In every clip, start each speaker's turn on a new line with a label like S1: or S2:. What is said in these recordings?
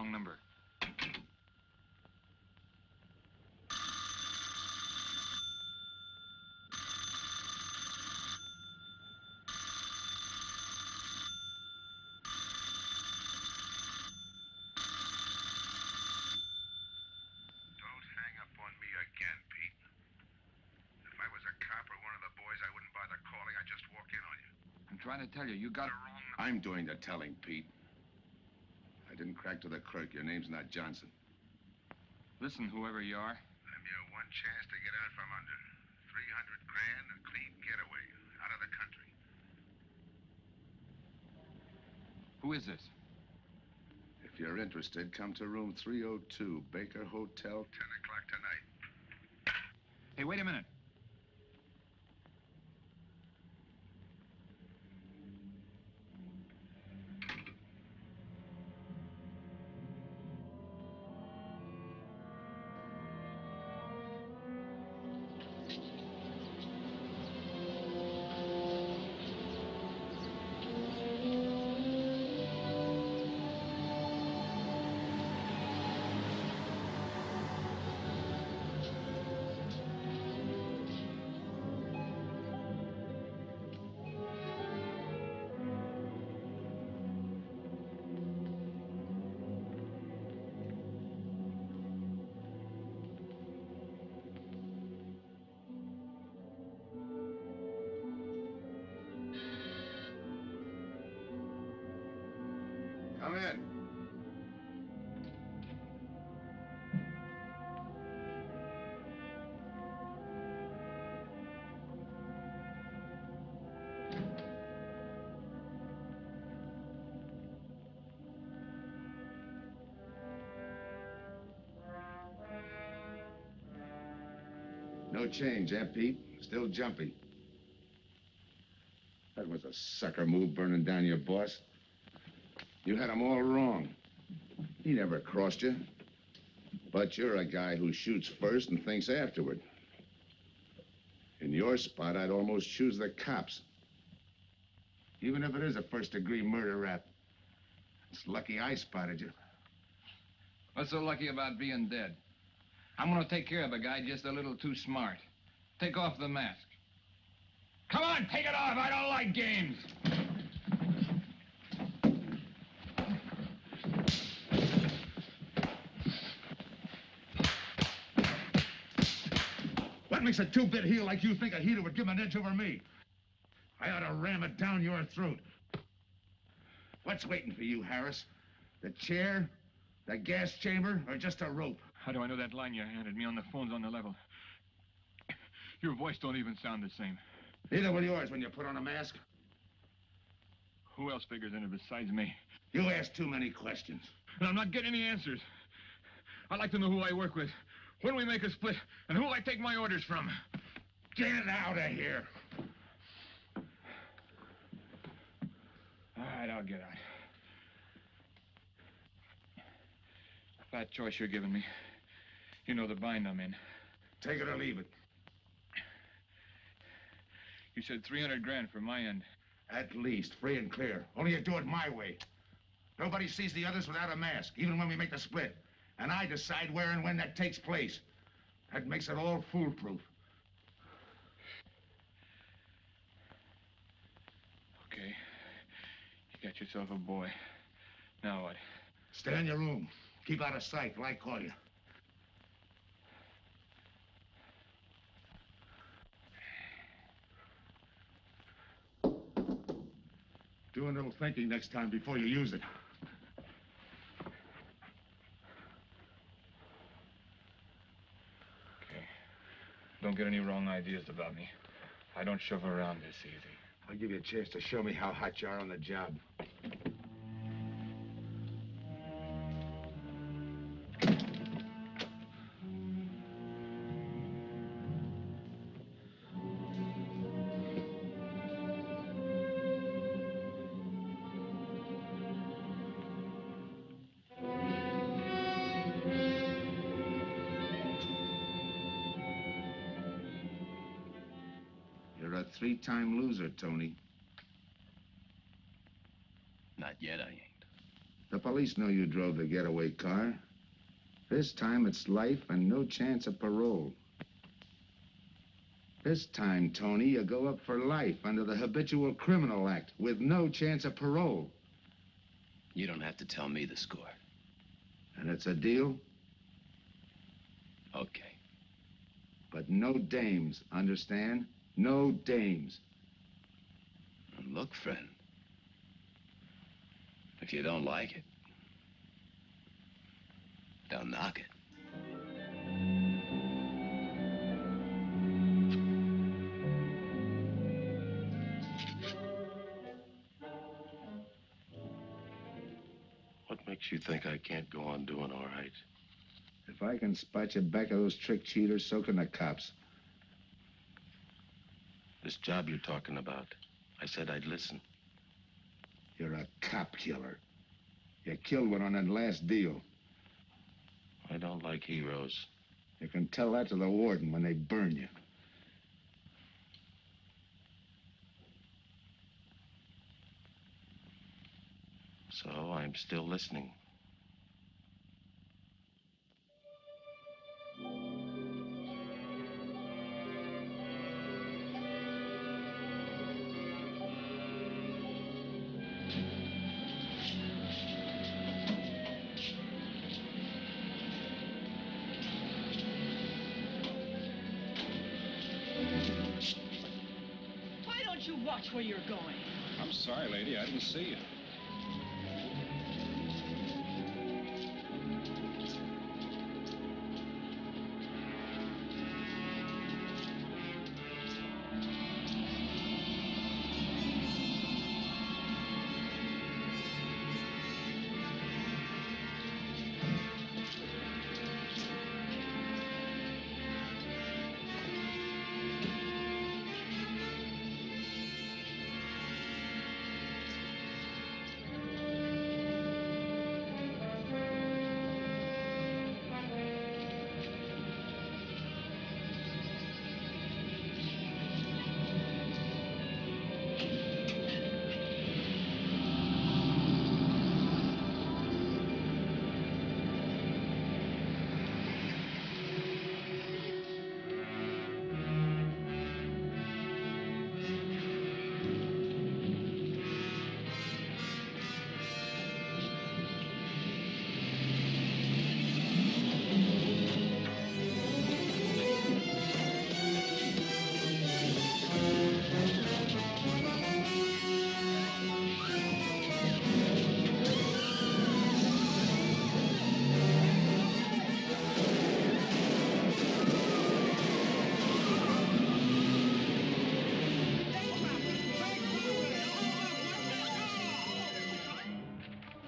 S1: wrong number.
S2: Trying to tell you, you got it wrong.
S3: I'm doing the telling, Pete. I didn't crack to the clerk. Your name's not Johnson.
S1: Listen, whoever you are.
S4: I'm your one chance to get out from under. 300 grand, a clean getaway, out of the country.
S1: Who is this?
S3: If you're interested, come to room 302, Baker Hotel.
S4: 10 o'clock tonight.
S1: Hey, wait a minute.
S3: Come in. No change, eh, Pete? Still jumpy. That was a sucker move, burning down your boss. You had him all wrong. He never crossed you. But you're a guy who shoots first and thinks afterward. In your spot, I'd almost choose the cops. Even if it is a first-degree murder rap. It's lucky I spotted you.
S1: What's so lucky about being dead? I'm gonna take care of a guy just a little too smart. Take off the mask. Come on, take it off. I don't like games.
S3: What makes a two-bit heel like you think a heater would give him an edge over me? I ought to ram it down your throat. What's waiting for you, Harris? The chair, the gas chamber, or just a rope?
S1: How do I know that line you handed me on the phone's on the level? Your voice don't even sound the same.
S3: Neither will yours when you put on a mask.
S1: Who else figures in it besides me?
S3: You ask too many questions.
S1: And I'm not getting any answers. I'd like to know who I work with, when we make a split, and who I take my orders from.
S3: Get out of here.
S1: All right, I'll get out. Bad choice you're giving me. You know the bind I'm in.
S3: Take it or leave it.
S1: You said 300 grand for my end.
S3: At least, free and clear. Only you do it my way. Nobody sees the others without a mask, even when we make the split. And I decide where and when that takes place. That makes it all foolproof.
S1: Okay. You got yourself a boy. Now what?
S3: Stay in your room. Keep out of sight till I call you. Do a little thinking next time before you use it.
S1: Okay. Don't get any wrong ideas about me. I don't shove around this easy.
S3: I'll give you a chance to show me how hot you are on the job. You're a three-time loser, Tony.
S5: Not yet, I ain't.
S3: The police know you drove the getaway car. This time it's life and no chance of parole. This time, Tony, you go up for life under the Habitual Criminal Act with no chance of parole.
S5: You don't have to tell me the score.
S3: And it's a deal?
S5: Okay.
S3: But no dames, understand? No dames.
S5: And look, friend, if you don't like it, don't knock it.
S6: What makes you think I can't go on doing all right?
S3: If I can spot you back of those trick cheaters, so can the cops.
S6: This job you're talking about, I said I'd listen.
S3: You're a cop killer. You killed one on that last deal.
S6: I don't like heroes.
S3: You can tell that to the warden when they burn you.
S6: So I'm still listening.
S7: Why don't you watch where you're going?
S8: I'm sorry, lady. I didn't see you.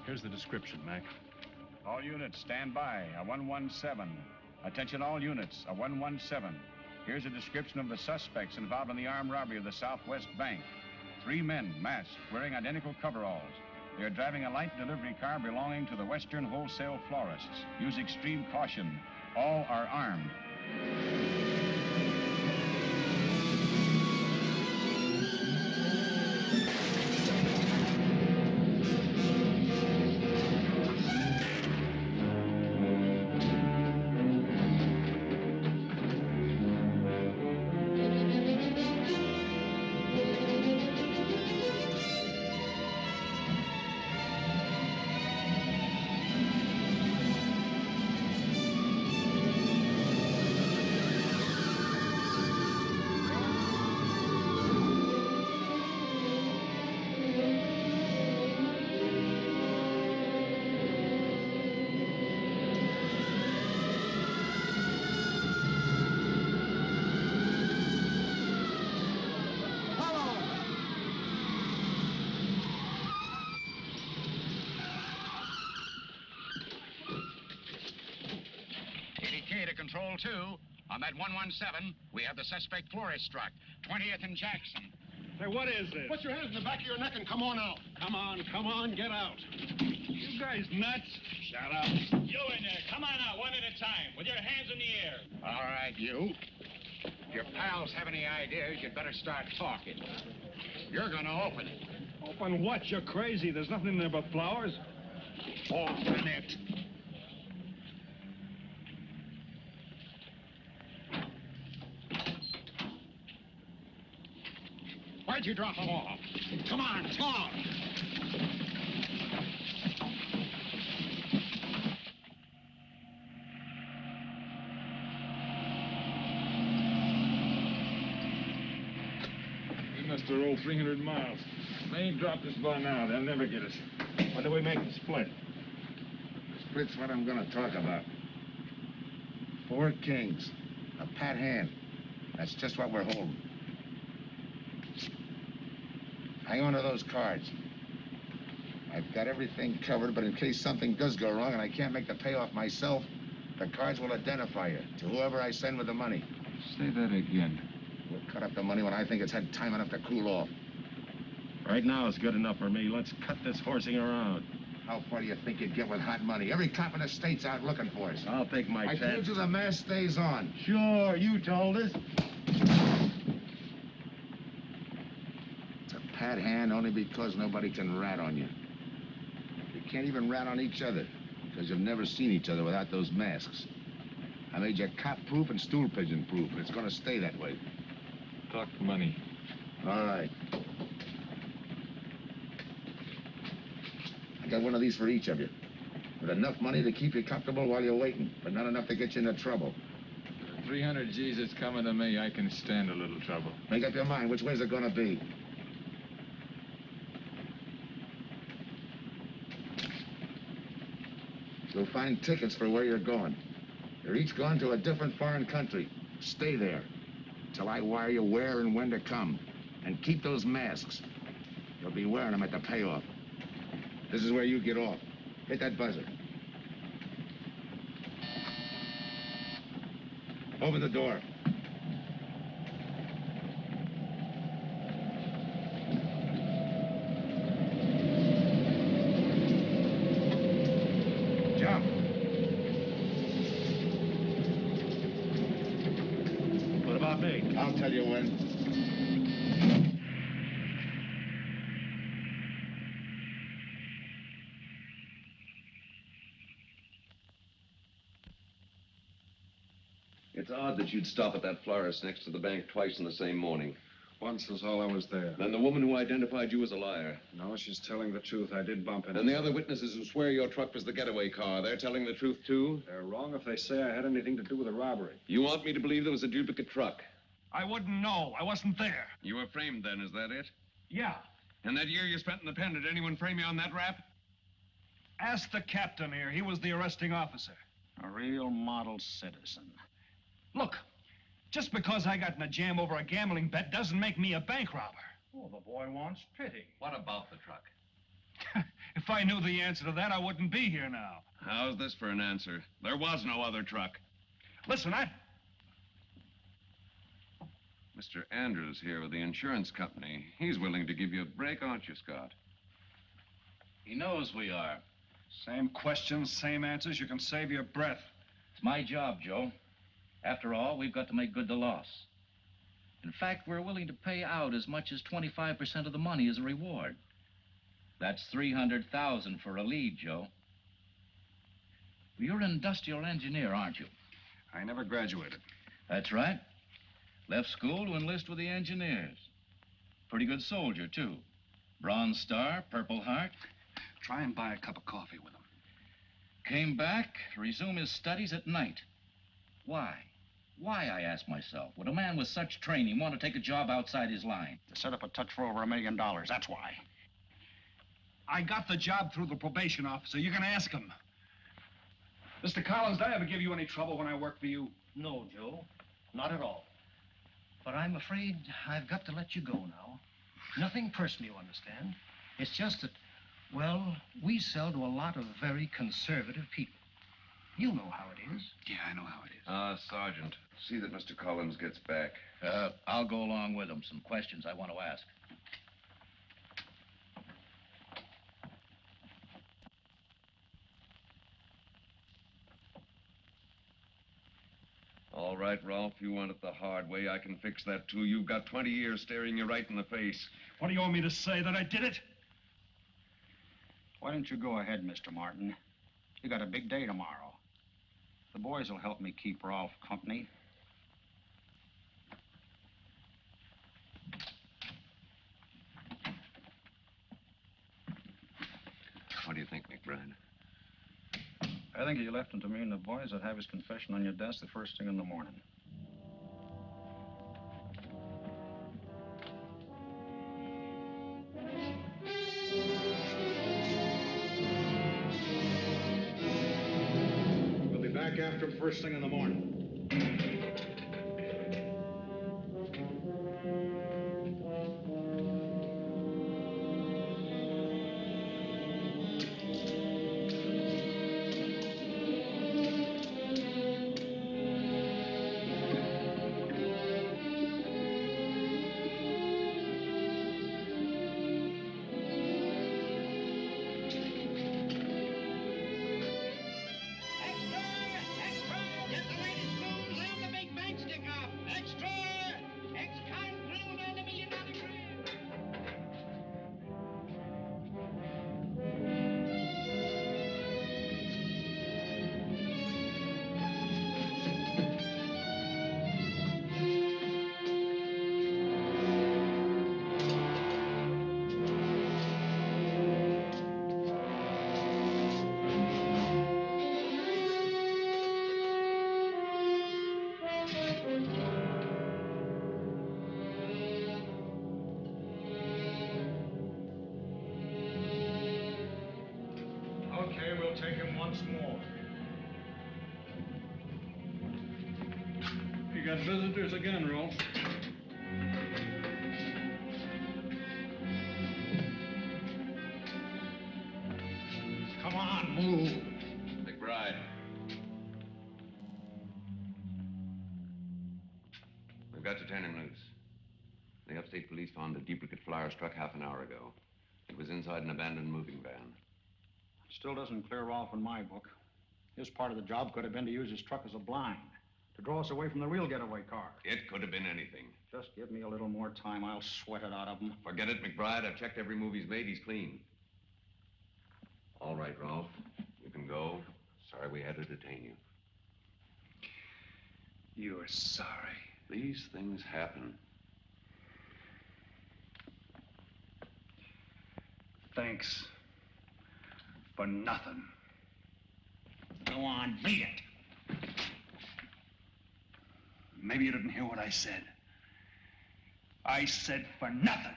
S8: Here's the description, Mac.
S9: All units, stand by. A 117. Attention all units, a 117. Here's a description of the suspects involved in the armed robbery of the Southwest Bank. 3 men, masked, wearing identical coveralls. They are driving a light delivery car belonging to the Western Wholesale Florists. Use extreme caution. All are armed.
S4: A.K.A. to Control 2. On that 117, we have the suspect florist struck. 20th and Jackson.
S8: Say, what is this?
S10: Put your hands in the back of your neck and come on out.
S8: Come on, get out. You guys nuts?
S9: Shut up.
S11: You in there, come on out one at a time, with your hands in the air.
S4: All right, you. If your pals have any ideas, you'd better start talking. You're gonna open it.
S8: Open what? You're crazy. There's nothing in there but flowers.
S4: Open it. Why'd you drop them off? Come on, talk.
S8: We must have rolled 300 miles. If they ain't dropped us by now, they'll never get us. When do we make the split?
S3: Split's what I'm gonna talk about. 4 kings, a pat hand. That's just what we're holding. Hang on to those cards. I've got everything covered, but in case something does go wrong and I can't make the payoff myself, the cards will identify you to whoever I send with the money.
S8: Say that again.
S3: We'll cut up the money when I think it's had time enough to cool off.
S6: Right now is good enough for me. Let's cut this horsing around.
S3: How far do you think you'd get with hot money? Every cop in the state's out looking for us.
S6: I'll take my chance.
S3: I told you the mask stays on.
S6: Sure, you told us.
S3: It's a pat hand only because nobody can rat on you. You can't even rat on each other because you've never seen each other without those masks. I made you cop-proof and stool pigeon-proof, and it's gonna stay that way.
S8: Talk money.
S3: All right. I got one of these for each of you. With enough money to keep you comfortable while you're waiting, but not enough to get you into trouble.
S8: 300 G's that's coming to me, I can stand a little trouble.
S3: Make up your mind, which way's it gonna be? You'll find tickets for where you're going. You're each going to a different foreign country. Stay there till I wire you where and when to come. And keep those masks. You'll be wearing them at the payoff. This is where you get off. Hit that buzzer. Open the door. Jump.
S6: What about me?
S3: I'll tell you when.
S12: It's odd that you'd stop at that florist next to the bank twice in the same morning.
S8: Once was all I was there.
S12: Then the woman who identified you as a liar.
S8: No, she's telling the truth. I did bump into
S12: And the other witnesses who swear your truck was the getaway car, they're telling the truth, too?
S8: They're wrong if they say I had anything to do with the robbery.
S12: You want me to believe there was a duplicate truck?
S11: I wouldn't know. I wasn't there.
S12: You were framed then, is that it?
S11: Yeah.
S12: And that year you spent in the pen, did anyone frame you on that rap?
S11: Ask the captain here. He was the arresting officer.
S4: A real model citizen.
S11: Look, just because I got in a jam over a gambling bet doesn't make me a bank robber.
S4: Oh, the boy wants pity.
S12: What about the truck?
S11: If I knew the answer to that, I wouldn't be here now.
S12: How's this for an answer? There was no other truck.
S11: Listen,
S12: Mr. Andrews here with the insurance company. He's willing to give you a break, aren't you, Scott?
S13: He knows we are.
S11: Same questions, same answers. You can save your breath.
S13: It's my job, Joe. After all, we've got to make good the loss. In fact, we're willing to pay out as much as 25% of the money as a reward. That's $300,000 for a lead, Joe. You're an industrial engineer, aren't you?
S8: I never graduated.
S13: That's right. Left school to enlist with the engineers. Pretty good soldier, too. Bronze Star, Purple Heart.
S8: Try and buy a cup of coffee with him.
S13: Came back to resume his studies at night. Why? Why, I ask myself, would a man with such training want to take a job outside his line?
S4: To set up a touch for over $1 million, that's why.
S11: I got the job through the probation officer. You can ask him. Mr. Collins, did I ever give you any trouble when I worked for you?
S14: No, Joe. Not at all. But I'm afraid I've got to let you go now. Nothing personal, you understand. It's just that, well, we sell to a lot of very conservative people. You know how it is.
S8: Yeah, I know how it is.
S12: Sergeant, see that Mr. Collins gets back.
S13: I'll go along with him. Some questions I want to ask.
S12: All right, Ralph, you want it the hard way. I can fix that, too. You've got 20 years staring you right in the face.
S11: What do you want me to say, that I did it?
S4: Why don't you go ahead, Mr. Martin? You got a big day tomorrow. The boys will help me keep Rolf company.
S12: What do you think, McBride?
S4: I think if you left him to me and the boys, I'd have his confession on your desk the first thing in the morning.
S11: We'll be back after him first thing in the morning. Okay, we'll take him once more. You got visitors again, Rolf.
S4: Come on, move.
S12: McBride. We've got to turn him loose. The upstate police found a duplicate flyer struck half an hour ago. It was inside an abandoned moving van.
S4: Still doesn't clear Rolf in my book. His part of the job could have been to use his truck as a blind, to draw us away from the real getaway car.
S12: It could have been anything.
S4: Just give me a little more time. I'll sweat it out of him.
S12: Forget it, McBride. I've checked every move he's made. He's clean. All right, Rolf. You can go. Sorry we had to detain you.
S11: You're sorry.
S12: These things happen.
S11: Thanks. For nothing.
S4: Go on, beat it.
S11: Maybe you didn't hear what I said. I said for nothing.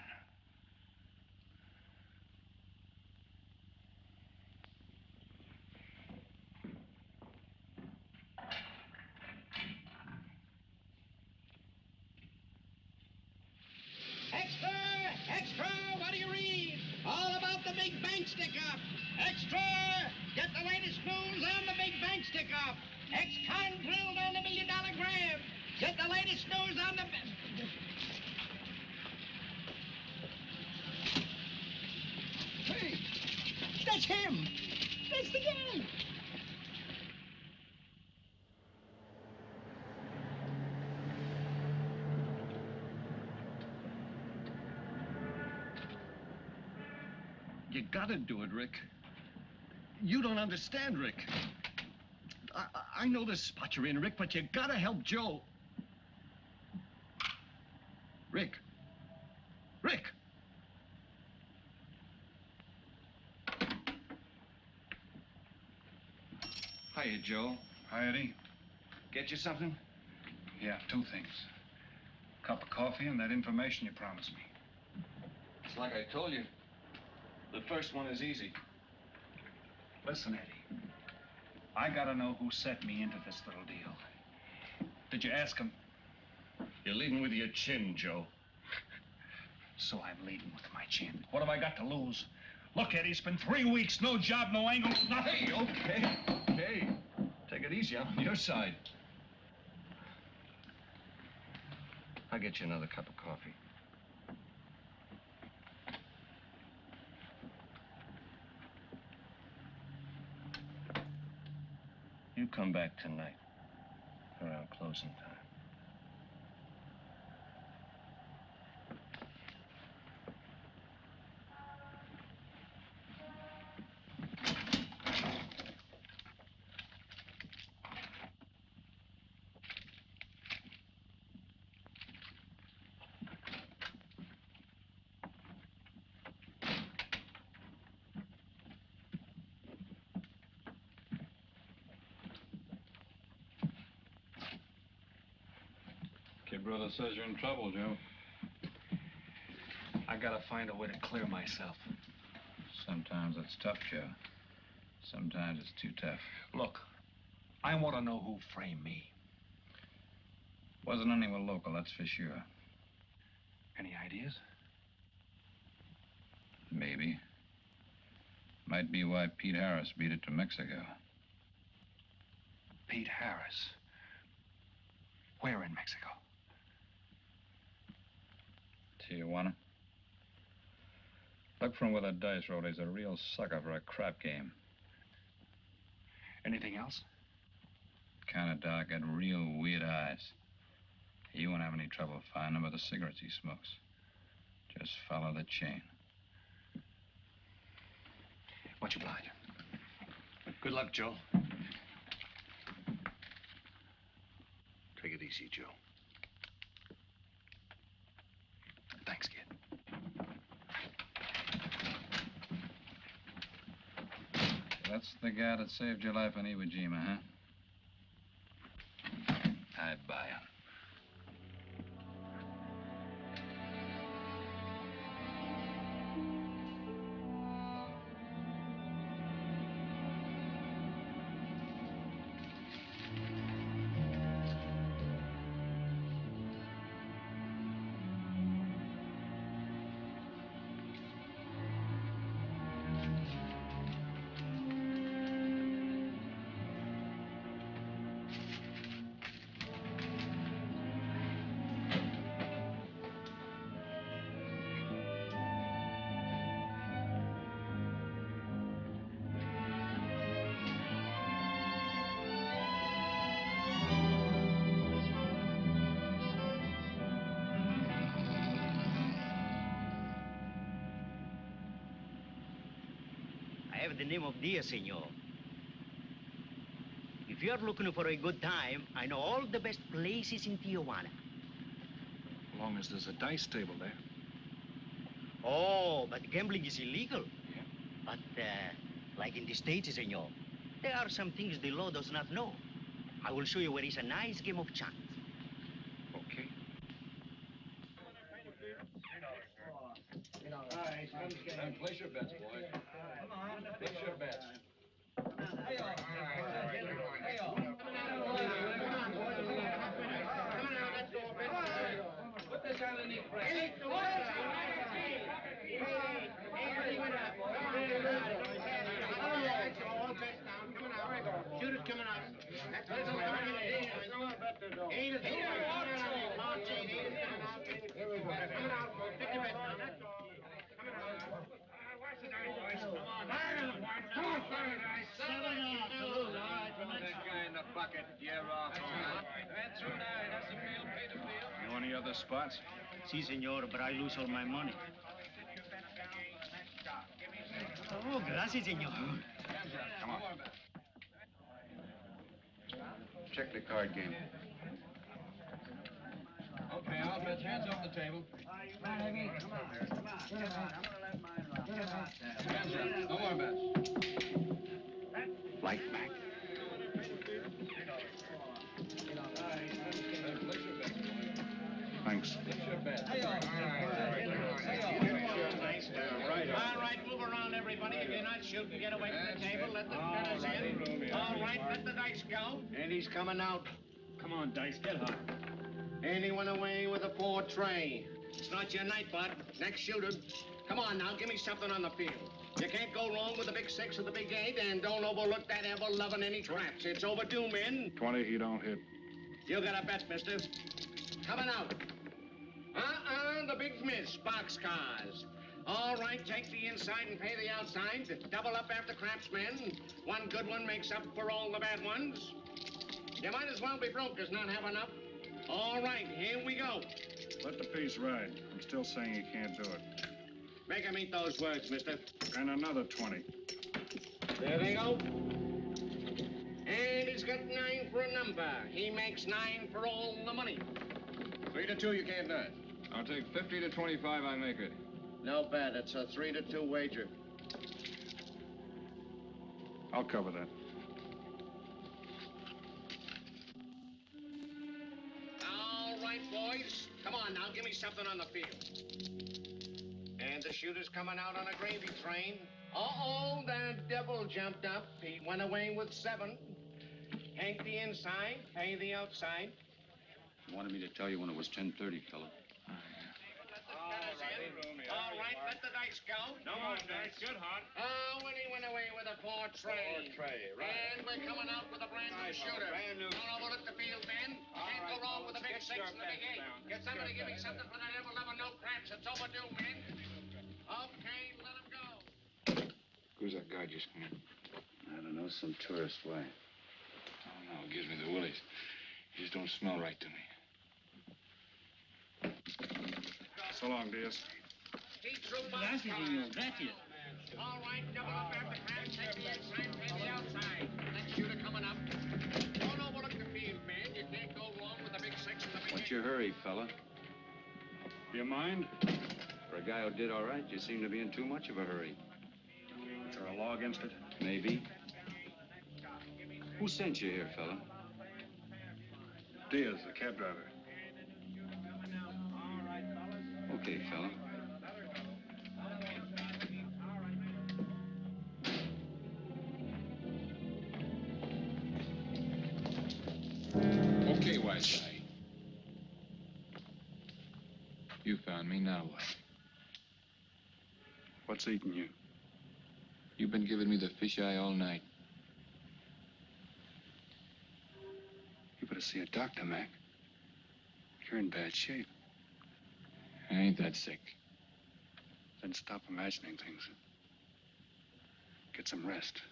S15: Extra! Extra! What do you read? All about the big bank stick-up. Extra! Get the latest news on the big bank stick-up. Ex-con drilled on the $1 million grab. Get the latest news on the... Hey, that's him. That's the guy.
S16: You gotta do it, Rick. You don't understand, Rick. I know the spot you're in, Rick, but you gotta help Joe. Rick. Rick!
S11: Hiya, Joe. Hi, Eddie. Get you something? Yeah, 2 things. Cup of coffee and that information you promised me.
S16: It's like I told you. The first one is easy.
S11: Listen, Eddie. I gotta know who set me into this little deal. Did you ask him?
S16: You're leading with your chin, Joe.
S11: So I'm leading with my chin. What have I got to lose? Look, Eddie, it's been 3 weeks. No job, no angle, nothing.
S16: Hey, okay. Take it easy. I'm on your side. I'll get you another cup of coffee. You come back tonight, around closing time.
S8: Your brother says you're in trouble, Joe.
S11: I gotta find a way to clear myself.
S9: Sometimes it's tough, Joe. Sometimes it's too tough.
S11: Look, I want to know who framed me.
S9: Wasn't anyone local, that's for sure.
S11: Any ideas?
S9: Maybe. Might be why Pete Harris beat it to Mexico.
S11: Pete Harris? Where in Mexico?
S9: Tijuana. Look from where the dice rolled. He's a real sucker for a crap game.
S11: Anything else?
S9: Kind of dark, got real weird eyes. You won't have any trouble finding him by the cigarettes he smokes. Just follow the chain.
S11: Much obliged.
S16: Good luck, Joe. Take it easy, Joe.
S11: Thanks, kid.
S9: That's the guy that saved your life in Iwo Jima, huh? I buy him.
S17: I have the name of Dia, senor. If you are looking for a good time, I know all the best places in Tijuana.
S11: As long as there's a dice table there.
S17: Oh, but gambling is illegal. Yeah. But, like in the States, senor, there are some things the law does not know. I will show you where is a nice game of chance.
S11: Okay.
S1: Place your bets, boys. Come on, place your bets. Put this on the knee press.
S15: Shooter's coming out. That's all right. Coming out. Take your bet now. That's all. Coming out. Watch the dice, boys. Come on. Come on, fire dice. 7 off. All right.
S1: That guy in the bucket. You're off. That's right. That's the field. Pay the field.
S11: Know any other spots?
S17: Si, senor, but I lose all my money. Oh, gracias, senor.
S11: Come on.
S12: Check the card game.
S1: Okay, I'll bet hands off the table. Hands up. No more bets.
S11: Light back. Thanks.
S15: All right, move around, everybody. If you're not shooting, get away from the table. Let the fellas in. All right, let the dice go.
S10: And he's coming out.
S4: Come on, Dice, get hot.
S10: And he went away with a 4 tray. It's not your night, bud. Next shooter. Come on now, give me something on the field. You can't go wrong with the big 6 or the big 8, and don't overlook that ever-loving any traps. It's overdue, men.
S11: 20, he don't hit.
S10: You got a bet, mister. Coming out. The big miss, boxcars. All right, take the inside and pay the outside. Double up after craps, men. One good one makes up for all the bad ones. You might as well be broke as not have enough. All right, here we go.
S11: Let the piece ride. I'm still saying he can't do it.
S10: Make him eat those words, mister.
S11: And another 20.
S10: There they go. And he's got 9 for a number. He makes 9 for all the money.
S3: 3 to 2, you can't do it.
S1: I'll take 50 to 25, I make it.
S10: No bad. It's a 3 to 2 wager.
S11: I'll cover that.
S10: All right, boys. something on the field. And the shooter's coming out on a gravy train. Uh-oh, the devil jumped up. He went away with 7. Hank the inside, pay the outside.
S4: You wanted me to tell you when it was 10:30, fella.
S10: All right, let the dice go.
S8: No more dice. Good, Hart.
S10: Oh, and he went away with a 4 tray.
S8: 4 tray, right.
S10: And we're coming out with a brand new shooter.
S8: Brand new.
S10: Don't overlook the field, men. Can't go wrong with a big 6 and a big 8. Get somebody to give me something for that ever-loving no craps. It's overdue, men. Okay, let him go.
S8: Who's that guy just come in?
S4: I don't know, some tourist. Why?
S8: Oh, no, it gives me the willies. He just don't smell right to me. So long, Diaz.
S10: Gracias, señor. Gracias. All right, double up after crabs. Take the inside, pay the outside. Next shooter coming up. Don't overlook the field, man. You can't go wrong with the big 6 and the big 8.
S4: What's your hurry, fella?
S8: You mind?
S4: For a guy who did all right, you seem to be in too much of a hurry.
S8: Is there a law against it?
S4: Maybe. Who sent you here, fella?
S8: Diaz, the cab driver.
S4: Okay, fella.
S1: Okay, wise guy. You found me, now what?
S8: What's eating you?
S1: You've been giving me the fisheye all night.
S8: You better see a doctor, Mac. You're in bad shape.
S1: I ain't that sick.
S8: Then stop imagining things. Get some rest.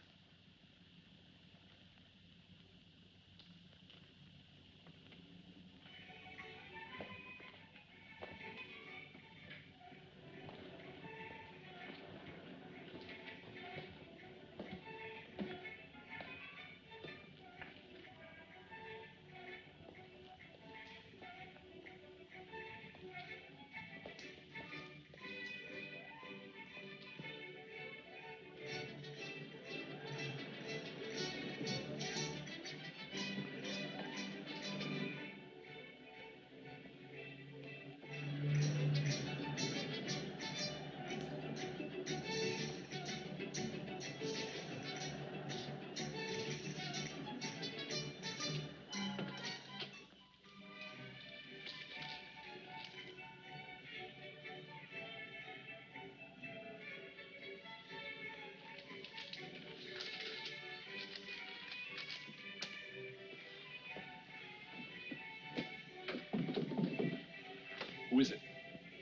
S1: Who is it?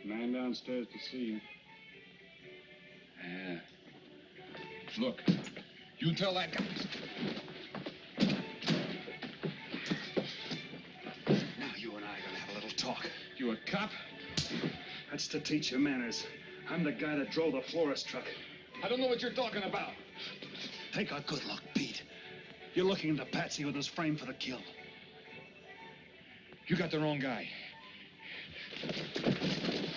S8: Man downstairs to see you.
S1: Yeah. Look, you tell that guy.
S8: Now you and I are gonna have a little talk.
S1: You a cop?
S8: That's to teach you manners. I'm the guy that drove the florist truck.
S1: I don't know what you're talking about.
S8: Take a good look, Pete. You're looking into Patsy with his frame for the kill.
S1: You got the wrong guy.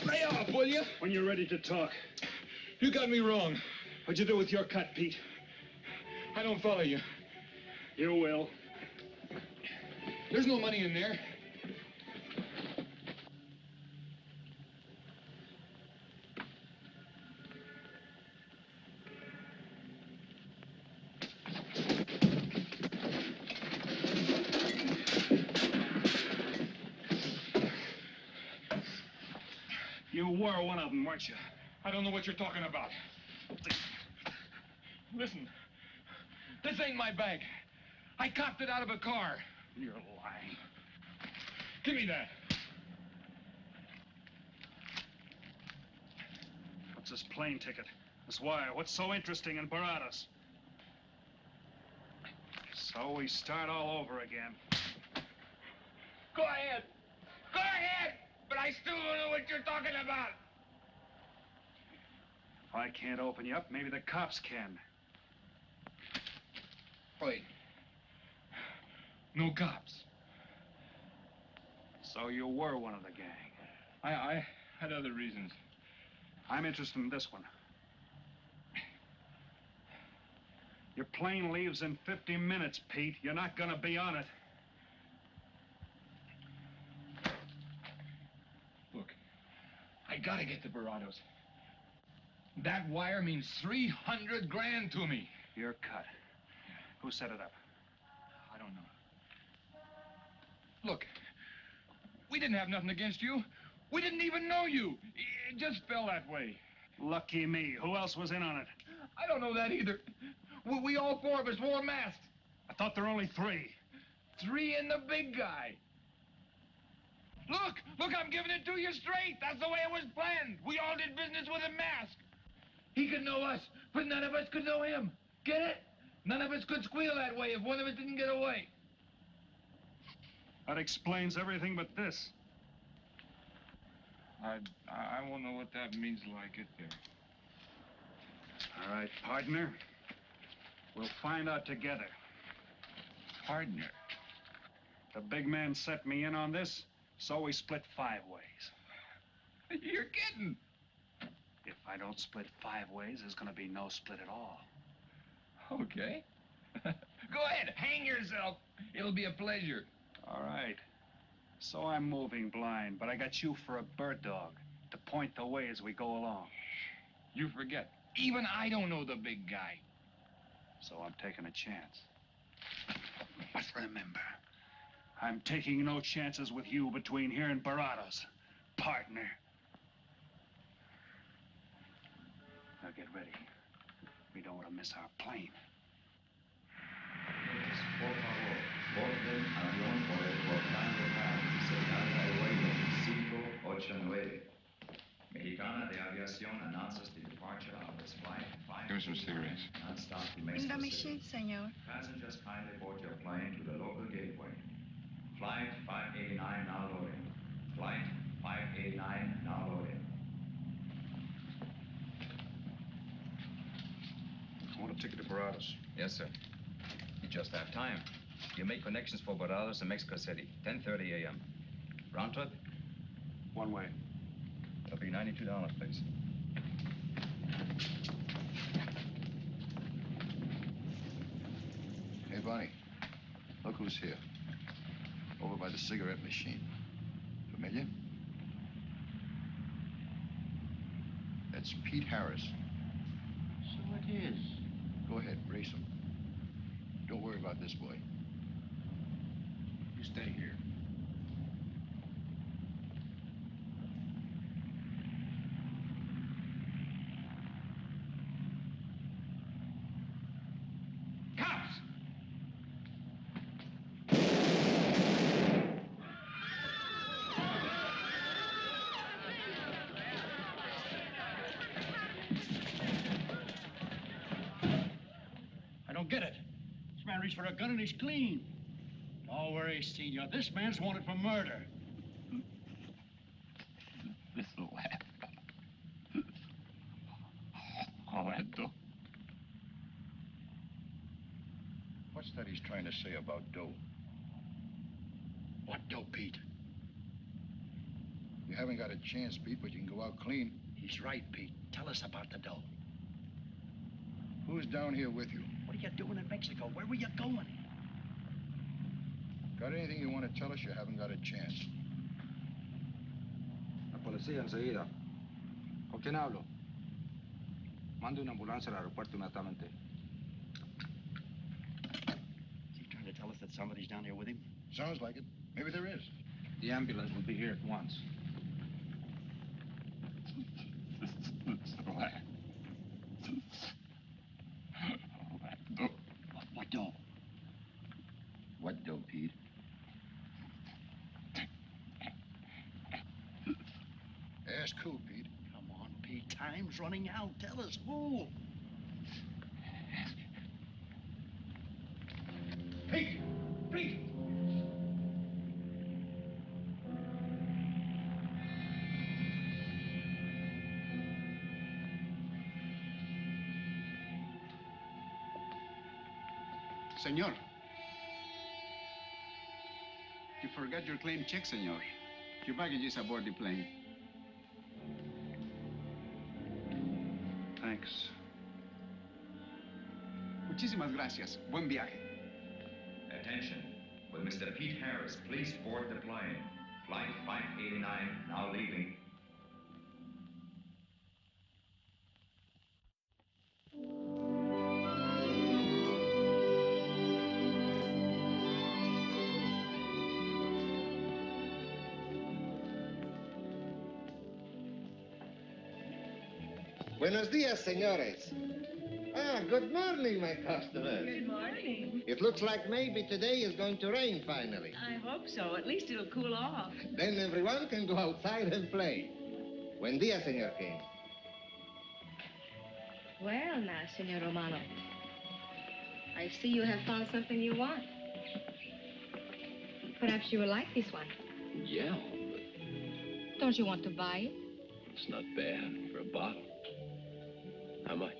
S1: Lay off, will you?
S8: When you're ready to talk.
S1: You got me wrong.
S8: What'd you do with your cut, Pete?
S1: I don't follow you.
S8: You will.
S1: There's no money in there.
S8: You were one of them, weren't you?
S1: I don't know what you're talking about. Listen, this ain't my bag. I copped it out of a car.
S8: You're lying.
S1: Give me that.
S8: What's this plane ticket? This wire? What's so interesting in Baradas? So we start all over again.
S1: Go ahead. Go ahead. But I still don't know what you're talking about.
S8: If I can't open you up, maybe the cops can.
S1: Wait. No cops.
S8: So you were one of the gang.
S1: I had other reasons.
S8: I'm interested in this one. Your plane leaves in 50 minutes, Pete. You're not gonna be on it.
S1: Look, gotta get to Barados. That wire means 300 grand to me.
S11: You're cut. Who set it up?
S1: I don't know. Look, we didn't have nothing against you. We didn't even know you. It just fell that way.
S11: Lucky me. Who else was in on it?
S1: I don't know that either. We all four of us wore masks.
S11: I thought there were only 3.
S1: 3 and the big guy. Look, I'm giving it to you straight. That's the way it was planned. We all did business with a mask. He could know us, but none of us could know him. Get it? None of us could squeal that way if one of us didn't get away.
S11: That explains everything but this.
S8: I won't know what that means till I get there.
S11: All right, partner. We'll find out together.
S8: Partner?
S11: The big man set me in on this, so we split 5 ways.
S1: You're kidding.
S11: If I don't split 5 ways, there's gonna be no split at all.
S1: Okay. Go ahead, hang yourself. It'll be a pleasure.
S11: All right. So I'm moving blind, but I got you for a bird dog to point the way as we go along.
S1: You forget. Even I don't know the big guy.
S11: So I'm taking a chance. But remember, I'm taking no chances with you between here and Barados, partner. Now get ready. We don't want to miss our plane.
S18: Por favor, borden avión por el portán local, señal de vuelo 589. Mexicana de Aviación announces the departure of its flight 5.
S8: Give me some cigarettes.
S18: Non-stop to
S19: In
S18: Mexico
S19: the
S18: City.
S19: machine, senor.
S18: Passengers kindly board your plane to the local gateway. Flight 589 now loading. Flight 589 now loading.
S4: I want a ticket to Barados.
S20: Yes, sir. You just have time. You make connections for Barados and Mexico City, 10:30 a.m. Round trip?
S4: One way.
S20: It'll be $92, please.
S21: Hey, Bonnie, look who's here. Over by the cigarette machine. Familiar? That's Pete Harris.
S17: So it is.
S21: Go ahead, race him. Don't worry about this boy. You stay here.
S1: Cops!
S14: I don't get it. This man reached for a gun and he's clean. Don't worry, senor. This man's wanted for murder.
S8: This'll happen. Orlando.
S21: What's that he's trying to say about dough?
S14: What dough, Pete?
S21: You haven't got a chance, Pete, but you can go out clean.
S14: He's right, Pete. Tell us about the dough.
S21: Who's down here with you?
S14: What are you doing in Mexico? Where were you going?
S21: Got anything you want to tell us? You haven't got a chance.
S22: La policía enseguida. ¿Con quién hablo? Mande una ambulancia al aeropuerto inmediatamente.
S14: Is he trying to tell us that somebody's down here with him?
S21: Sounds like it. Maybe there is.
S22: The ambulance will be here at once.
S14: What dough?
S21: What dough, Pete? Ask who, Pete?
S14: Come on, Pete. Time's running out. Tell us who.
S1: Pete! Pete!
S22: Senor. You forgot your claim check, senor. Your baggage is aboard the plane.
S11: Thanks.
S22: Muchísimas gracias. Buen viaje.
S18: Attention. Will Mr. Pete Harris please board the plane? Flight 589 now leaving.
S2: Buenos dias, senores. Ah, good morning, my customers.
S7: Good morning.
S2: It looks like maybe today is going to rain finally.
S7: I hope so. At least it'll cool off.
S2: Then everyone can go outside and play. Buen dia, Senor King.
S19: Well, now, Senor Romano, I see you have found something you want. Perhaps you will like this one.
S5: Yeah,
S19: Don't you want to buy it?
S5: it's not bad for a bottle. How much?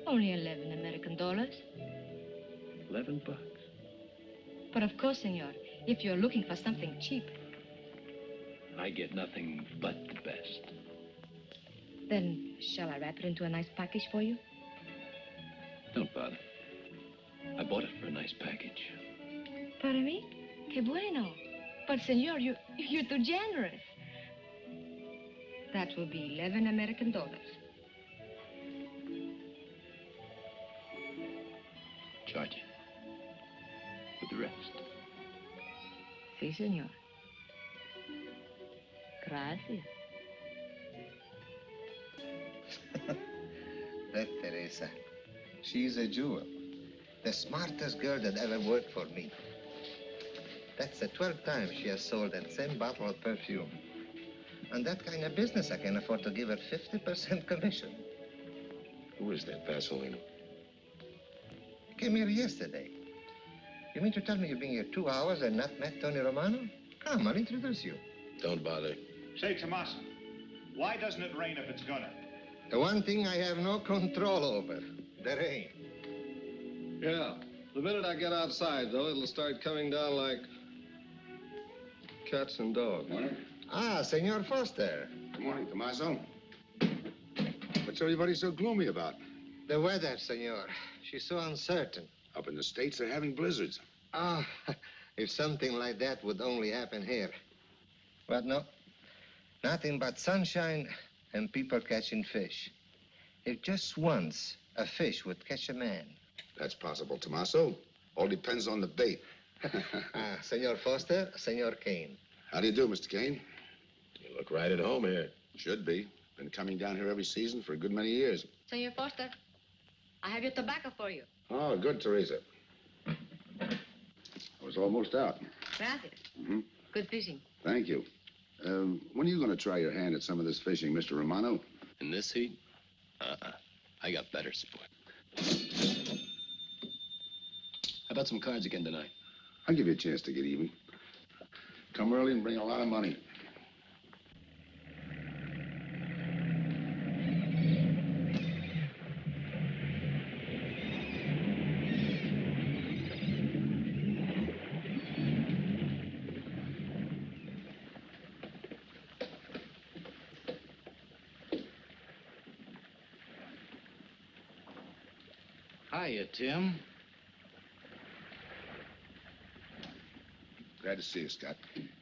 S19: Only 11 American dollars.
S5: $11.
S19: But of course, senor, if you're looking for something cheap,
S5: I get nothing but the best.
S19: then shall I wrap it into a nice package for you?
S5: Don't bother. I bought it for a nice package.
S19: Para mí? Que bueno. But, senor, you're too generous. That will be 11 American dollars.
S5: Charge it. With the rest.
S19: Sí, senor. Gracias.
S2: That Teresa, she's a jewel. The smartest girl that ever worked for me. That's the 12th time she has sold that same bottle of perfume. On that kind of business, I can afford to give her 50% commission.
S6: Who is that Vaseline?
S2: Came here yesterday. You mean to tell me you've been here 2 hours and not met Tony Romano? Come, I'll introduce you.
S6: Don't bother.
S4: Say, Tommaso, why doesn't it rain if it's gonna?
S2: The one thing I have no control over, the rain.
S23: Yeah. The minute I get outside, though, it'll start coming down like cats and dogs.
S2: Ah, Senor Foster.
S3: Good morning, Tommaso. What's everybody so gloomy about?
S2: The weather, senor. She's so uncertain.
S3: Up in the States, they're having blizzards.
S2: Ah, if something like that would only happen here. But no, nothing but sunshine and people catching fish. If just once a fish would catch a man.
S3: That's possible, Tommaso. All depends on the bait.
S2: Ah, Senor Foster, Senor Kane.
S3: How do you do, Mr. Kane?
S6: You look right at home here.
S3: Should be. Been coming down here every season for a good many years.
S19: Senor Foster, I have your tobacco for you.
S3: Oh, good, Teresa. I was almost out.
S19: Gracias.
S3: Mm-hmm.
S19: Good fishing.
S3: Thank you. When are you going to try your hand at some of this fishing, Mr. Romano?
S5: In this heat? I got better sport. How about some cards again tonight?
S3: I'll give you a chance to get even. Come early and bring a lot of money.
S13: Hiya, Tim.
S3: Glad to see you, Scott.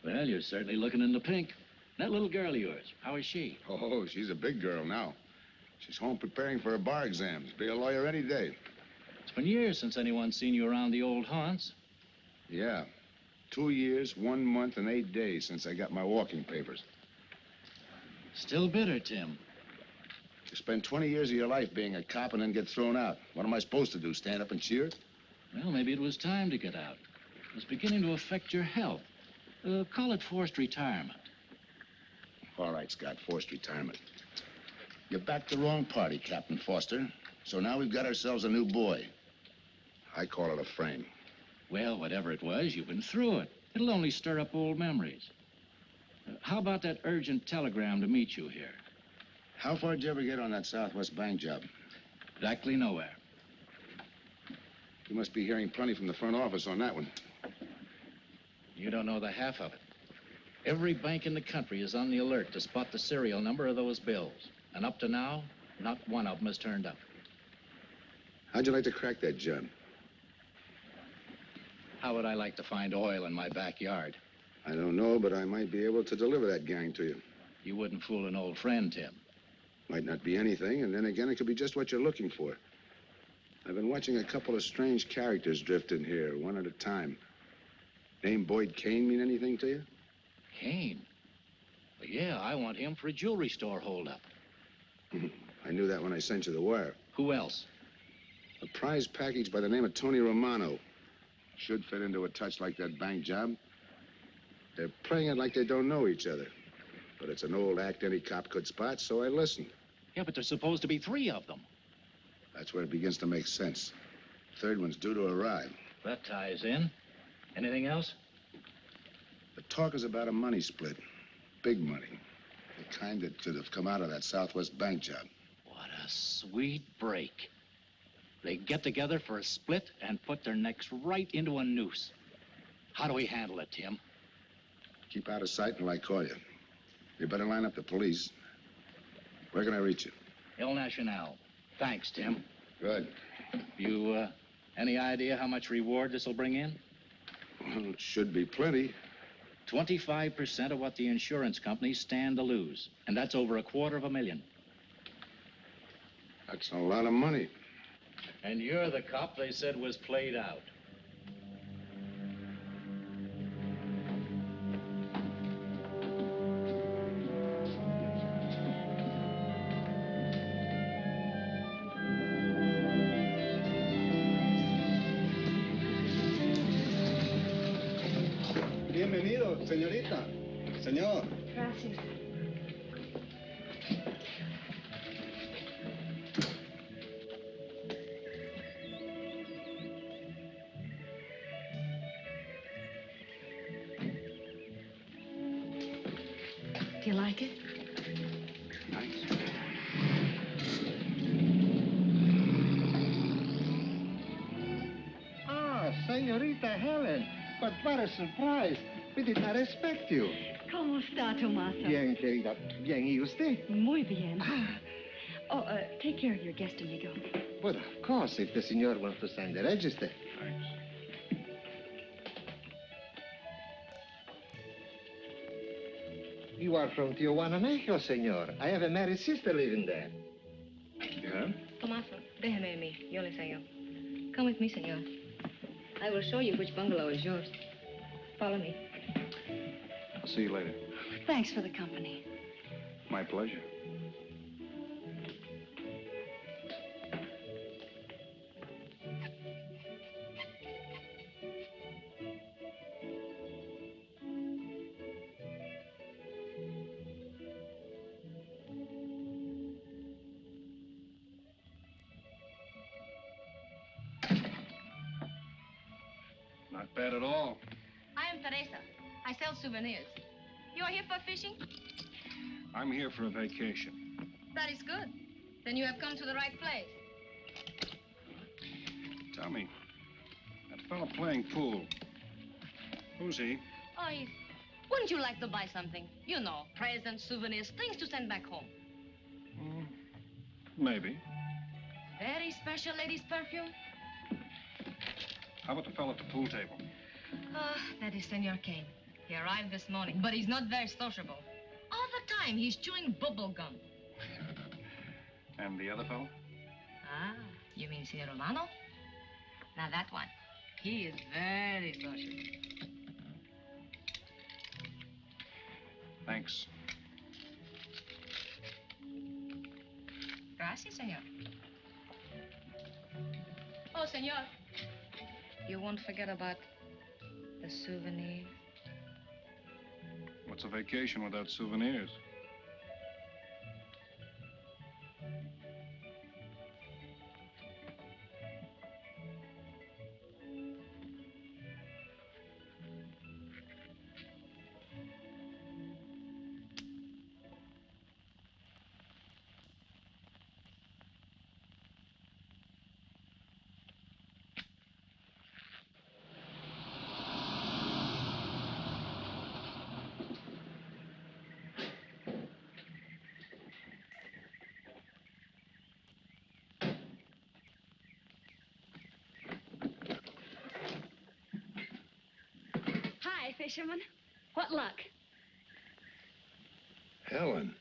S13: Well, you're certainly looking in the pink. That little girl of yours, how is she?
S3: Oh, she's a big girl now. She's home preparing for her bar exams. Be a lawyer any day.
S13: It's been years since anyone's seen you around the old haunts.
S3: Yeah. 2 years, 1 month, and 8 days since I got my walking papers.
S13: Still bitter, Tim.
S3: You spend 20 years of your life being a cop and then get thrown out. What am I supposed to do, stand up and cheer?
S13: Well, maybe it was time to get out. It was beginning to affect your health. Call it forced retirement.
S3: All right, Scott, forced retirement. You backed the wrong party, Captain Foster. So now we've got ourselves a new boy. I call it a frame.
S13: Well, whatever it was, you've been through it. It'll only stir up old memories. How about that urgent telegram to meet you here?
S3: How far did you ever get on that Southwest Bank job?
S13: Exactly nowhere.
S3: You must be hearing plenty from the front office on that one.
S13: You don't know the half of it. Every bank in the country is on the alert to spot the serial number of those bills. And up to now, not one of them has turned up.
S3: How'd you like to crack that job?
S13: How would I like to find oil in my backyard?
S3: I don't know, but I might be able to deliver that gang to you.
S13: You wouldn't fool an old friend, Tim.
S3: Might not be anything, and then again, it could be just what you're looking for. I've been watching a couple of strange characters drift in here, one at a time. Name Boyd Kane mean anything to you?
S13: Kane? Well, yeah, I want him for a jewelry store holdup.
S3: I knew that when I sent you the wire.
S13: Who else?
S3: A prize package by the name of Tony Romano. Should fit into a touch like that bank job. They're playing it like they don't know each other. But it's an old act any cop could spot, so I listened.
S13: Yeah, but there's supposed to be 3 of them.
S3: That's where it begins to make sense. Third one's due to arrive.
S13: That ties in. Anything else?
S3: The talk is about a money split. Big money. The kind that should have come out of that Southwest bank job.
S13: What a sweet break. They get together for a split and put their necks right into a noose. How do we handle it, Tim?
S3: Keep out of sight until I call you. You better line up the police. Where can I reach you?
S13: El Nacional. Thanks, Tim.
S3: Good.
S13: You, any idea how much reward this will bring in?
S3: Well, it should be plenty.
S13: 25% of what the insurance companies stand to lose. And that's over $250,000.
S3: That's a lot of money.
S13: And you're the cop they said was played out.
S23: Bienvenido, señorita. Señor.
S19: Gracias. Do you like it?
S23: Nice. Ah, señorita Helen. But what a surprise. We did not expect you.
S7: ¿Cómo está, Tomasa?
S23: Bien, querida. Bien, ¿y usted?
S7: Muy bien. Oh, take care of your guest, amigo.
S23: But of course, if the señor wants to sign the register.
S4: Thanks.
S23: You are from Tijuana, Mexico, señor. I have a married sister living there.
S3: Yeah?
S19: Tomaso, déjeme a mí. Yo le enseño. Come with me, senor. I will show you which bungalow is yours. Follow me.
S4: I'll see you later.
S7: Thanks for the company.
S4: My pleasure.
S23: Not bad at all.
S19: I am Teresa. I sell souvenirs. You are here for fishing?
S23: I'm here for a vacation.
S19: That is good. Then you have come to the right place.
S23: Tell me, that fellow playing pool, who's he?
S19: Oh, wouldn't you like to buy something? You know, presents, souvenirs, things to send back home.
S23: Maybe.
S19: Very special ladies' perfume.
S23: How about the fellow at the pool table?
S19: That is Senor Kane. He arrived this morning, but he's not very sociable. All the time, he's chewing bubble gum.
S23: And the other fellow?
S19: Ah, you mean Senor Romano? Now, that one. He is very social.
S23: Thanks.
S19: Gracias, senor. Oh, senor. You won't forget about the souvenirs.
S23: What's a vacation without souvenirs?
S7: Hi, fisherman. What luck?
S3: Helen.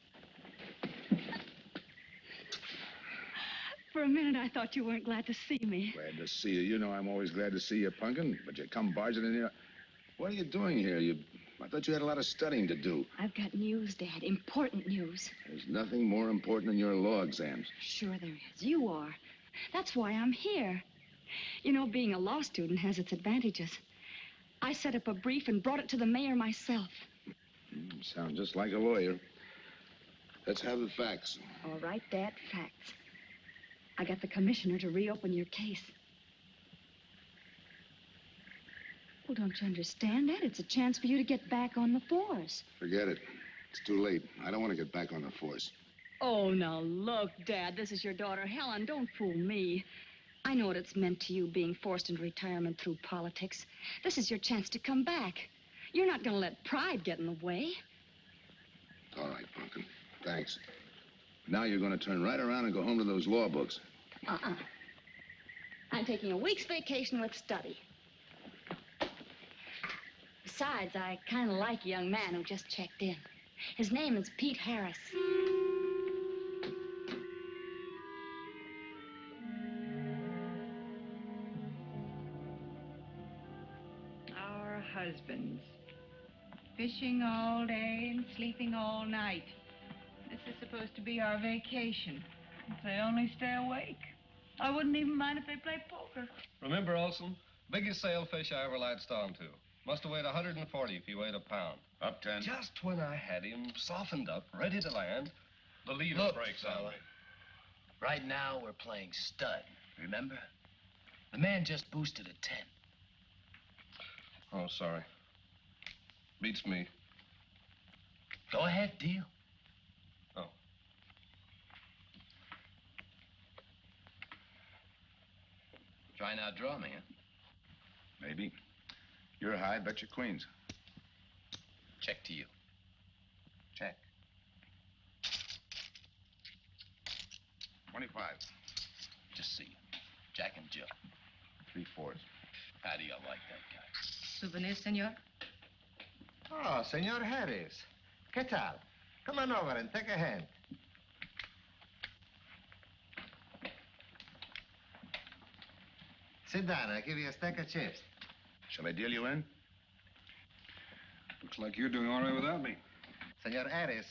S7: For a minute, I thought you weren't glad to see me.
S3: Glad to see you. You know I'm always glad to see you, Punkin, but you come barging in here. What are you doing here? You I thought you had a lot of studying to do.
S7: I've got news, Dad. Important news.
S3: There's nothing more important than your law exams.
S7: Sure there is. You are. That's why I'm here. You know, being a law student has its advantages. I set up a brief and brought it to the mayor myself.
S3: You sound just like a lawyer. Let's have the facts.
S7: All right, Dad, facts. I got the commissioner to reopen your case. Well, don't you understand, Dad? It's a chance for you to get back on the force.
S3: Forget it. It's too late. I don't want to get back on the force.
S7: Oh, now look, Dad, this is your daughter, Helen. Don't fool me. I know what it's meant to you, being forced into retirement through politics. This is your chance to come back. You're not going to let pride get in the way.
S3: All right, Pumpkin. Thanks. Now you're going to turn right around and go home to those law books.
S7: I'm taking a week's vacation with study. Besides, I kind of like a young man who just checked in. His name is Pete Harris.
S9: Our husbands. Fishing all day and sleeping all night. This is supposed to be our vacation. If they only stay awake. I wouldn't even mind if they played poker.
S12: Remember, Olson, biggest sailfish I ever latched onto. Must have weighed 140 if he weighed a pound.
S3: Up 10.
S12: Just when I had him softened up, ready to land, the leader
S5: Look,
S12: breaks on
S5: fella.
S12: me.
S5: Right now, we're playing stud, remember? The man just boosted a 10.
S12: Oh, sorry. Beats me.
S5: Go ahead, deal.
S12: Oh.
S5: Try and outdraw me, huh?
S3: Maybe. You're high, bet your queens.
S5: Check to you.
S3: Check. 25.
S5: Just see. Jack and Jill.
S3: 3/4.
S5: How do you like that guy?
S9: Souvenirs, senor?
S2: Oh, Senor Harris. ¿Qué tal? Come on over and take a hand. Sit down. I'll give you a stack of chips.
S3: Shall I deal you in?
S22: Looks like you're doing all right without me.
S2: Senor Harris,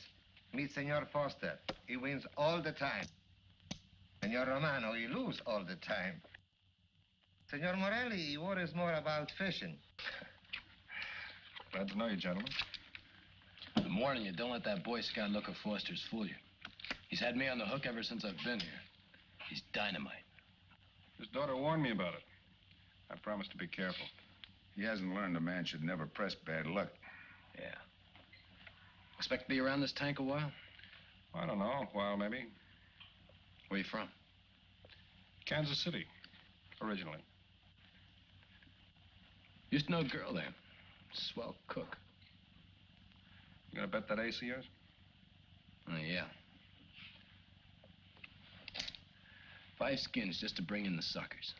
S2: meet Senor Foster. He wins all the time. Senor Romano, he loses all the time. Senor Morelli, he worries more about fishing.
S12: Glad to know you, gentlemen.
S5: I'm warning you, don't let that Boy Scout look of Foster's fool you. He's had me on the hook ever since I've been here. He's dynamite.
S12: His daughter warned me about it. I promised to be careful.
S3: He hasn't learned a man should never press bad luck.
S5: Yeah. Expect to be around this tank a while?
S12: I don't know, a while maybe.
S5: Where you from?
S12: Kansas City, originally.
S5: Used to know a girl there. Swell cook.
S12: You gonna bet that ace of yours?
S5: Oh, yeah. 5 skins just to bring in the suckers.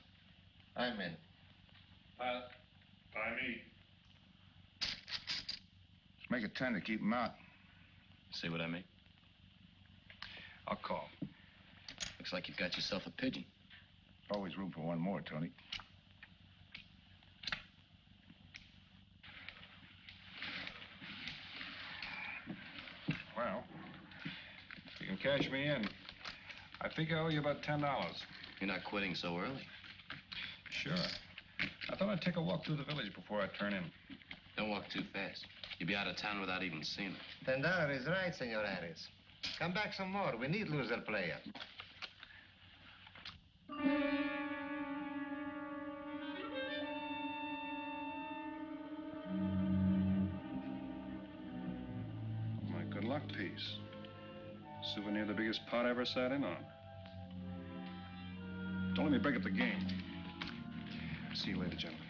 S2: I'm in.
S8: By me.
S3: Let's make it 10 to keep him out.
S5: See what I mean?
S12: I'll call.
S5: Looks like you've got yourself a pigeon.
S3: Always room for one more, Tony.
S12: Well, if you can cash me in, I think I owe you about $10.
S5: You're not quitting so early.
S12: Sure. I thought I'd take a walk through the village before I turn in.
S5: Don't walk too fast. You'll be out of town without even seeing it.
S2: $10 is right, Senor Harris. Come back some more. We need loser player.
S12: My good luck piece. Souvenir the biggest pot I ever sat in on. Don't let me break up the game. See you later, gentlemen.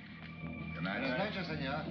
S3: Good night.
S2: Buenas noches, senor.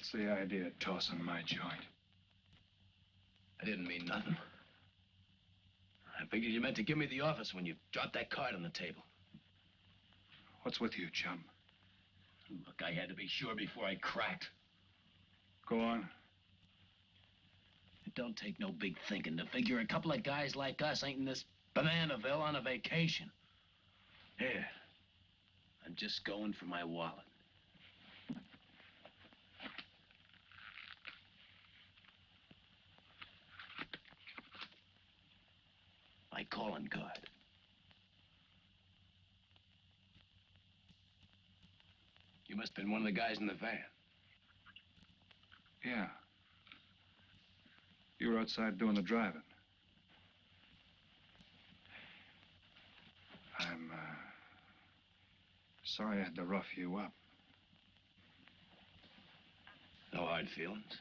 S11: What's the idea of tossing my joint?
S5: I didn't mean nothing. I figured you meant to give me the office when you dropped that card on the table.
S11: What's with you, chum?
S5: Look, I had to be sure before I cracked.
S11: Go on.
S5: It don't take no big thinking to figure a couple of guys like us ain't in this Bananaville on a vacation. Here, I'm just going for my wallet. My calling card. You must have been one of the guys in the van.
S11: Yeah. You were outside doing the driving. I'm, sorry I had to rough you up.
S5: No hard feelings.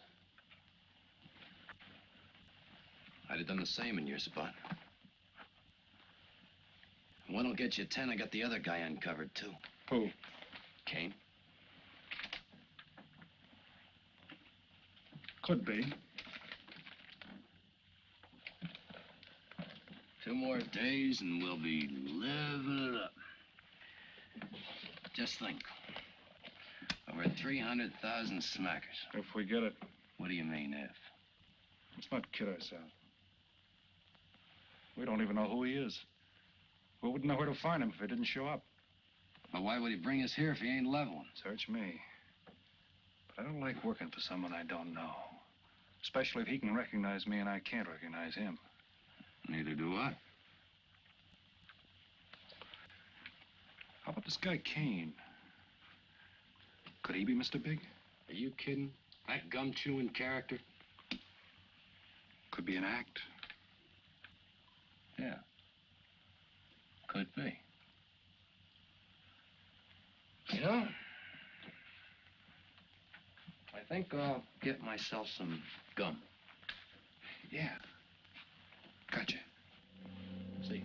S5: I'd have done the same in your spot. One will get you 10. I got the other guy uncovered, too.
S11: Who?
S5: Kane.
S11: Could be.
S5: 2 more days and we'll be living it up. Just think. Over 300,000 smackers.
S11: If we get it.
S5: What do you mean, if?
S11: Let's not kid ourselves. We don't even know who he is. We wouldn't know where to find him if he didn't show up.
S5: But why would he bring us here if he ain't leveling?
S11: Search me. But I don't like working for someone I don't know. Especially if he can recognize me and I can't recognize him.
S5: Neither do I.
S11: How about this guy Kane? Could he be Mr. Big?
S5: Are you kidding? That gum-chewing character?
S11: Could be an act.
S5: Yeah. Could be. You know, I think I'll get myself some gum.
S11: Yeah. Gotcha.
S5: See.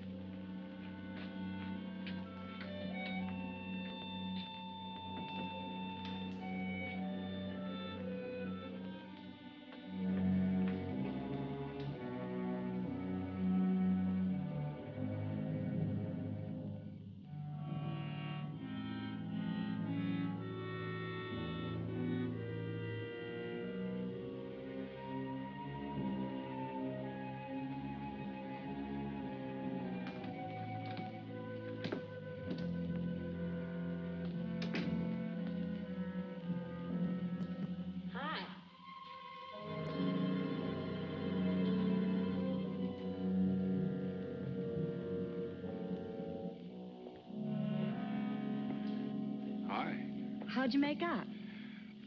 S7: How'd you make out?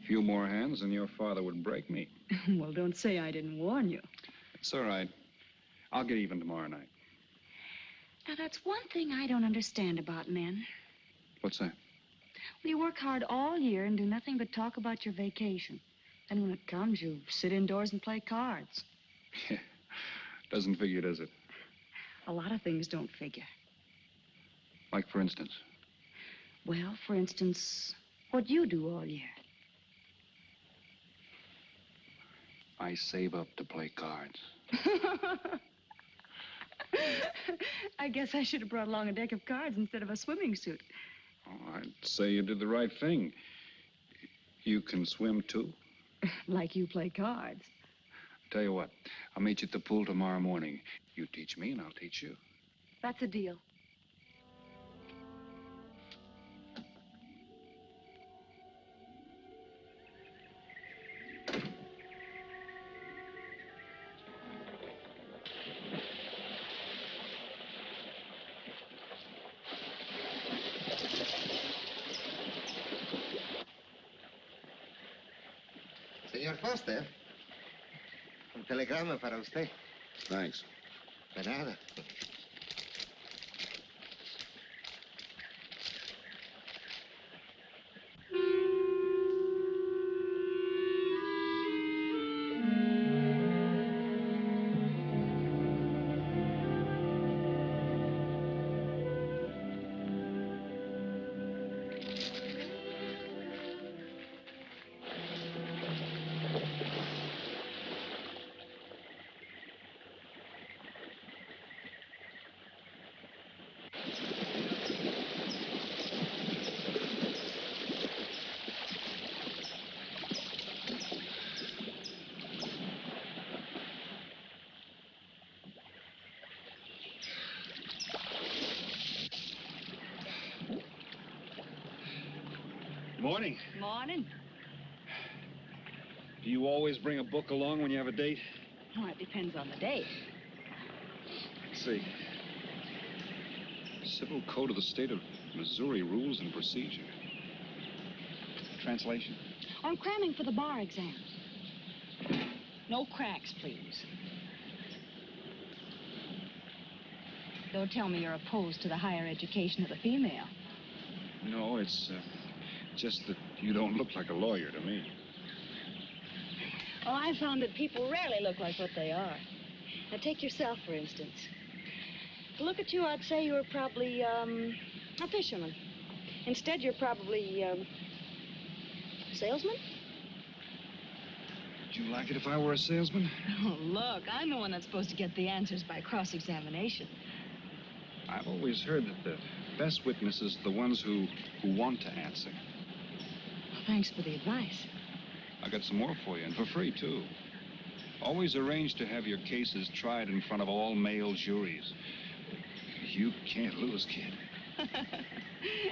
S11: A few more hands and your father would break me.
S7: Well, don't say I didn't warn you.
S11: It's all right. I'll get even tomorrow night.
S7: Now, that's one thing I don't understand about men.
S11: What's that?
S7: Well, you work hard all year and do nothing but talk about your vacation. Then when it comes, you sit indoors and play cards.
S11: Yeah. Doesn't figure, does it?
S7: A lot of things don't figure.
S11: Like, for instance?
S7: Well, for instance, what you do all year.
S11: I save up to play cards.
S7: I guess I should have brought along a deck of cards instead of a swimming suit.
S11: Oh, I'd say you did the right thing. You can swim, too?
S7: Like you play cards.
S11: Tell you what, I'll meet you at the pool tomorrow morning. You teach me and I'll teach you.
S7: That's a deal.
S2: Señor Foster, un telegrama para usted.
S3: Thanks.
S2: De nada.
S11: Morning.
S7: Morning.
S11: Do you always bring a book along when you have a date?
S7: Well, it depends on the date.
S11: Let's see. Civil Code of the State of Missouri Rules and Procedure. Translation?
S7: I'm cramming for the bar exam. No cracks, please. Don't tell me you're opposed to the higher education of the female.
S11: No, it's just that you don't look like a lawyer to me.
S7: Well, I found that people rarely look like what they are. Now, take yourself, for instance. To look at you, I'd say you were probably, a fisherman. Instead, you're probably, a salesman?
S11: Would you like it if I were a salesman?
S7: Oh, look, I'm the one that's supposed to get the answers by cross-examination.
S11: I've always heard that the best witnesses are the ones who want to answer.
S7: Well, thanks for the advice.
S11: I got some more for you, and for free, too. Always arrange to have your cases tried in front of all male juries. You can't lose, kid.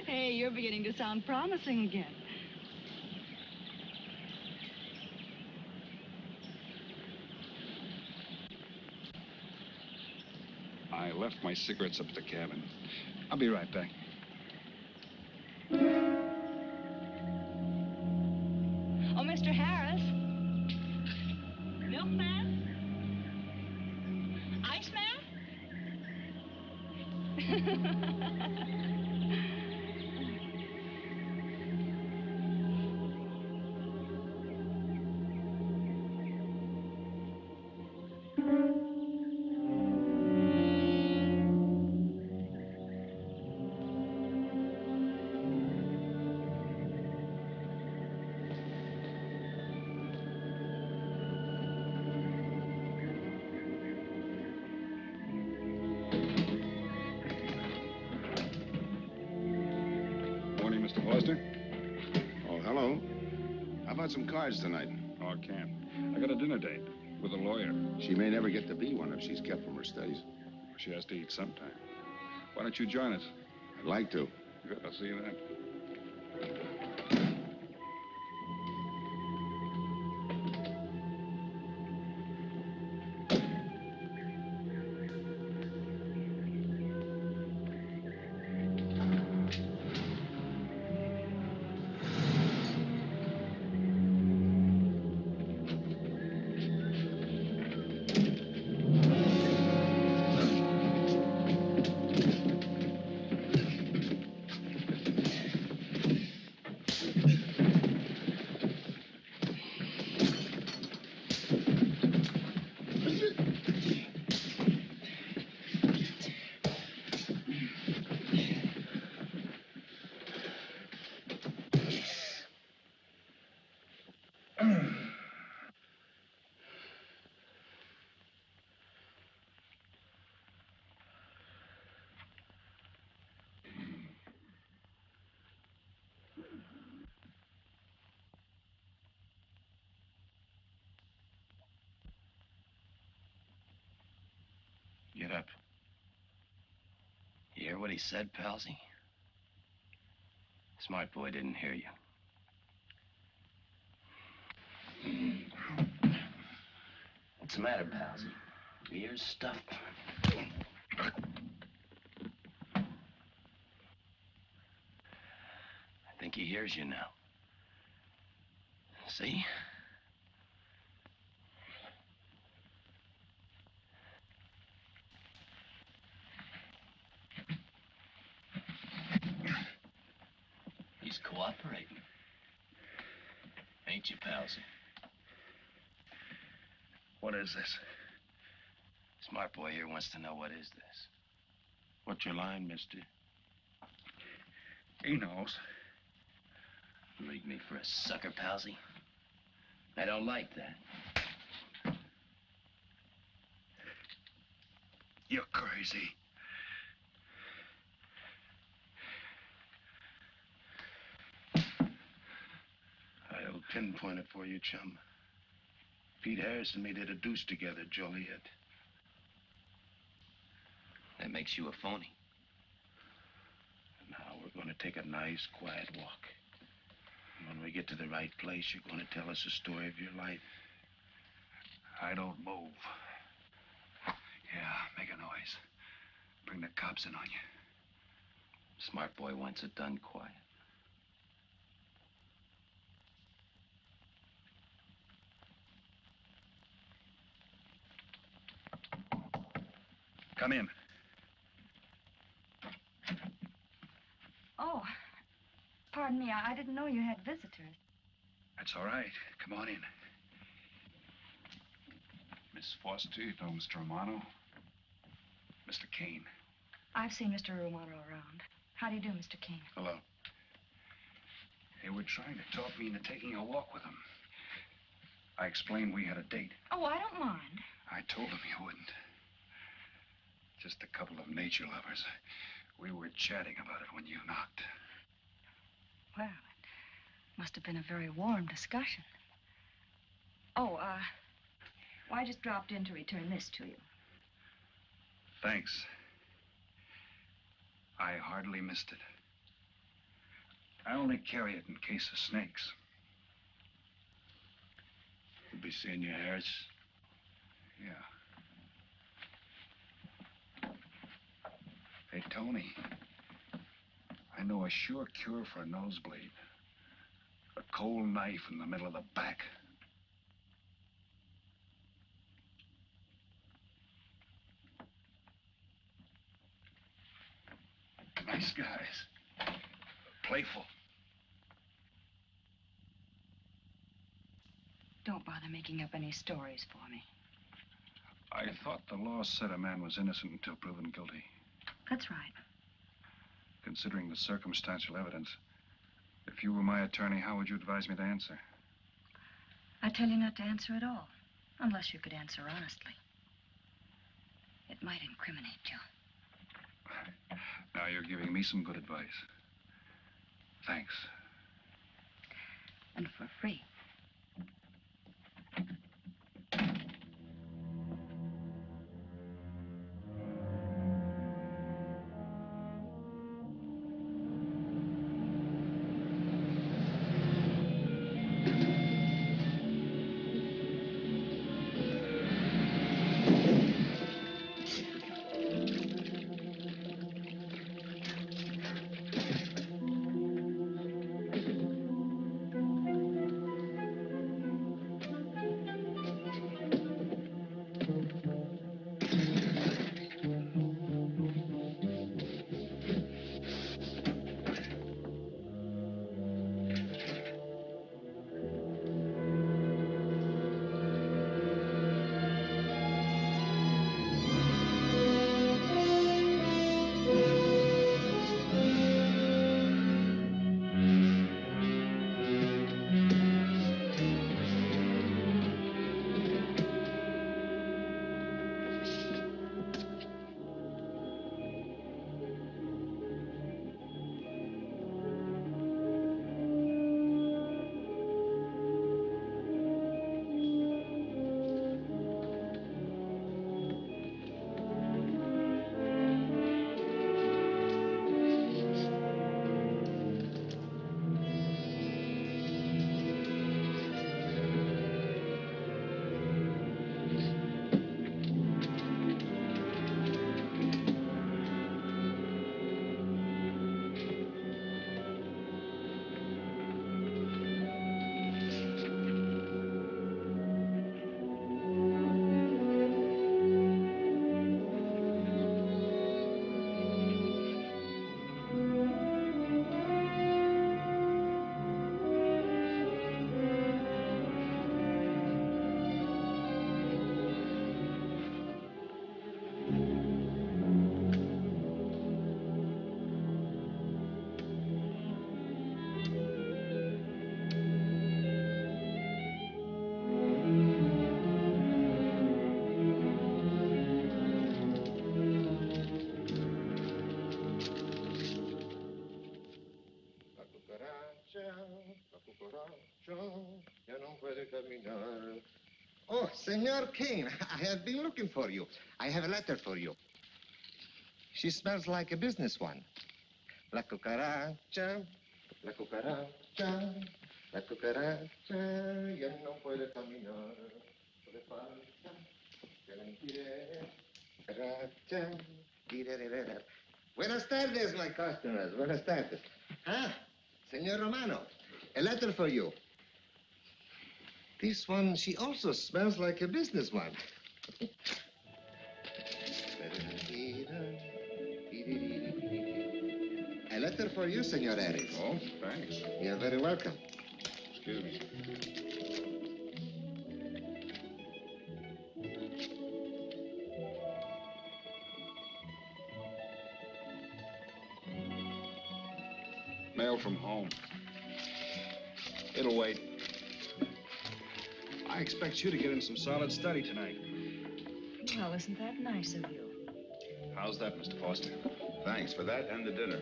S7: Hey, you're beginning to sound promising again.
S11: I left my cigarettes up at the cabin. I'll be right back.
S7: Oh, Mr. Harris. Milkman? Iceman?
S11: Morning, Mr. Foster.
S3: Oh, hello. How about some cards tonight?
S11: Oh, I can't. I got a dinner date with a lawyer.
S3: She may never get to be one if she's kept from her studies.
S11: She has to eat sometime. Why don't you join us?
S3: I'd like to.
S11: Good, I'll see you then.
S5: Get up. You hear what he said, Palsy? Smart boy didn't hear you. What's the matter, Palsy? Your ears stuffed? I think he hears you now. See? He's cooperating. Ain't you, Palsy?
S11: What is this?
S5: Smart boy here wants to know what is this.
S11: What's your line, mister? He knows.
S5: You leave me for a sucker, Palsy. I don't like that.
S11: You're crazy.
S6: I'll pinpoint it for you, chum. Pete Harris and me did a deuce together, Joliet.
S5: That makes you a phony.
S6: Now we're going to take a nice, quiet walk. When we get to the right place, you're going to tell us the story of your life.
S11: I don't move. Yeah, make a noise. Bring the cops in on you.
S5: Smart boy wants it done quiet.
S11: Come in.
S7: Oh, pardon me. I didn't know you had visitors.
S11: That's all right. Come on in. Miss Foster, you know Mr. Romano? Mr. Kane.
S7: I've seen Mr. Romano around. How do you do, Mr. Kane?
S11: Hello. They were trying to talk me into taking a walk with them. I explained we had a date.
S7: Oh, I don't mind.
S11: I told them you wouldn't. Just a couple of nature lovers. We were chatting about it when you knocked.
S7: Well, it must have been a very warm discussion. Oh, well, I just dropped in to return this to you.
S11: Thanks. I hardly missed it. I only carry it in case of snakes.
S6: You'll be seeing your Harris?
S11: Yeah. Hey, Tony. I know a sure cure for a nosebleed. A cold knife in the middle of the back. Nice guys. Playful.
S7: Don't bother making up any stories for me.
S11: I thought the law said a man was innocent until proven guilty.
S7: That's right.
S11: Considering the circumstantial evidence, if you were my attorney, how would you advise me to answer?
S7: I tell you not to answer at all, unless you could answer honestly. It might incriminate you.
S11: Now you're giving me some good advice. Thanks.
S7: And for free.
S2: Oh, Senor Kane, I have been looking for you. I have a letter for you. She smells like a business one. La cucaracha, la cucaracha. La cucaracha ya no puede caminar. Le falta que la impide. Cucaracha. Dirererera. Buenas tardes, my customers. Buenas tardes. Ah, Senor Romano, a letter for you. This one, she also smells like a business one. A letter for you, Senor Harris.
S3: Oh, thanks.
S2: You're very welcome.
S3: Excuse me.
S11: Mail from home. It'll wait. I expect you to get in some solid study tonight.
S10: Well, isn't that nice of you?
S11: How's that, Mr. Foster?
S3: Thanks for that and the dinner.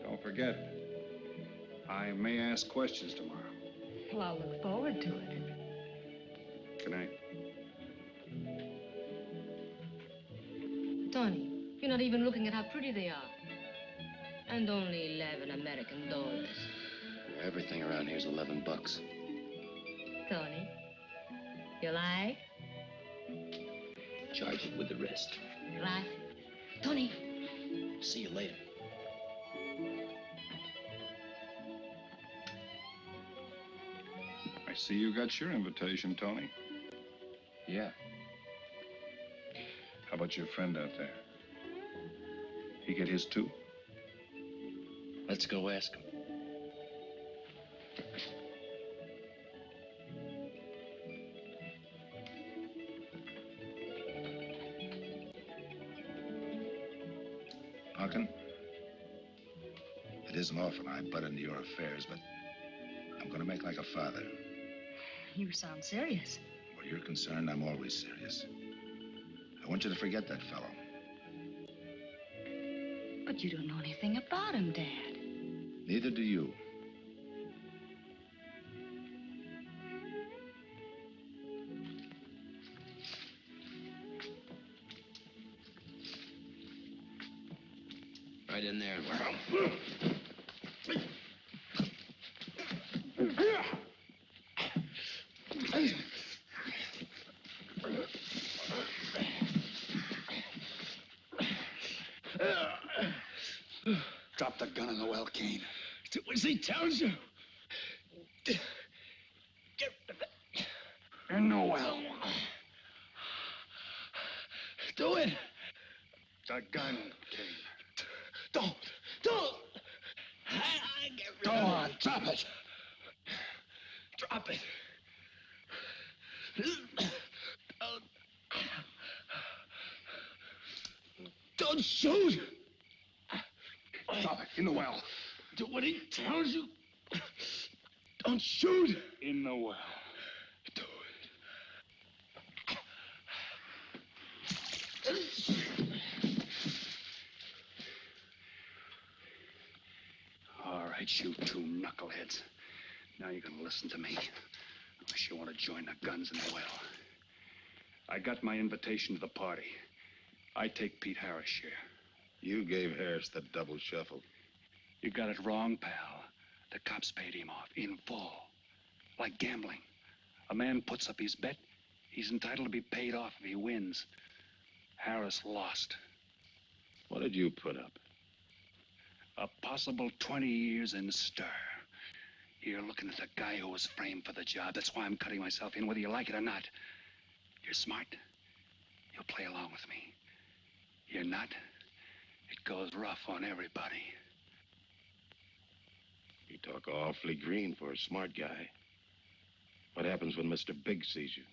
S11: Don't forget, I may ask questions tomorrow.
S10: Well, I'll look forward to it.
S11: Good night.
S19: Tony, you're not even looking at how pretty they are. And only 11 American dollars.
S5: Everything around here's $11.
S19: Tony, you like?
S5: Charge it with the rest.
S19: Right. Tony.
S5: See you later.
S11: I see you got your invitation, Tony.
S5: Yeah.
S11: How about your friend out there? He get his too?
S5: Let's go ask him.
S3: Punkin, it isn't often I butt into your affairs, but I'm going to make like a father.
S10: You sound serious.
S3: Where you're concerned, I'm always serious. I want you to forget that fellow.
S10: But you don't know anything about him, Dad.
S3: Neither do you.
S5: Right in there.
S11: Drop the gun in the well, Kane.
S5: Do as he tells you.
S11: In the well.
S5: Do it.
S11: The gun, Kane.
S5: Don't. I get rid
S11: Go
S5: of
S11: on,
S5: it.
S11: drop it.
S5: Drop it. Don't shoot.
S11: Drop it, in the well.
S5: Do what he tells you. Don't shoot.
S11: In the well.
S5: Do
S11: All right, you two knuckleheads. Now you're gonna listen to me. Unless you want to join the guns in the well. I got my invitation to the party. I take Pete Harris' share.
S3: You gave Harris the double shuffle.
S11: You got it wrong, pal. The cops paid him off in full. Like gambling. A man puts up his bet, he's entitled to be paid off if he wins. Harris lost.
S3: What did you put up?
S11: A possible 20 years in stir. You're looking at the guy who was framed for the job. That's why I'm cutting myself in, whether you like it or not. You're smart. You'll play along with me. You're not. It goes rough on everybody.
S3: You talk awfully green for a smart guy. What happens when Mr. Big sees you?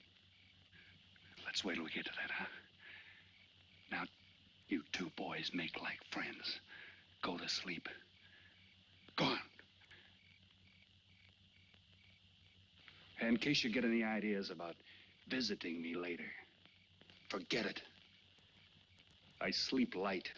S11: Let's wait till we get to that, huh? Now, you two boys make like friends. Go to sleep. Go on. And in case you get any ideas about visiting me later, forget it. I sleep light.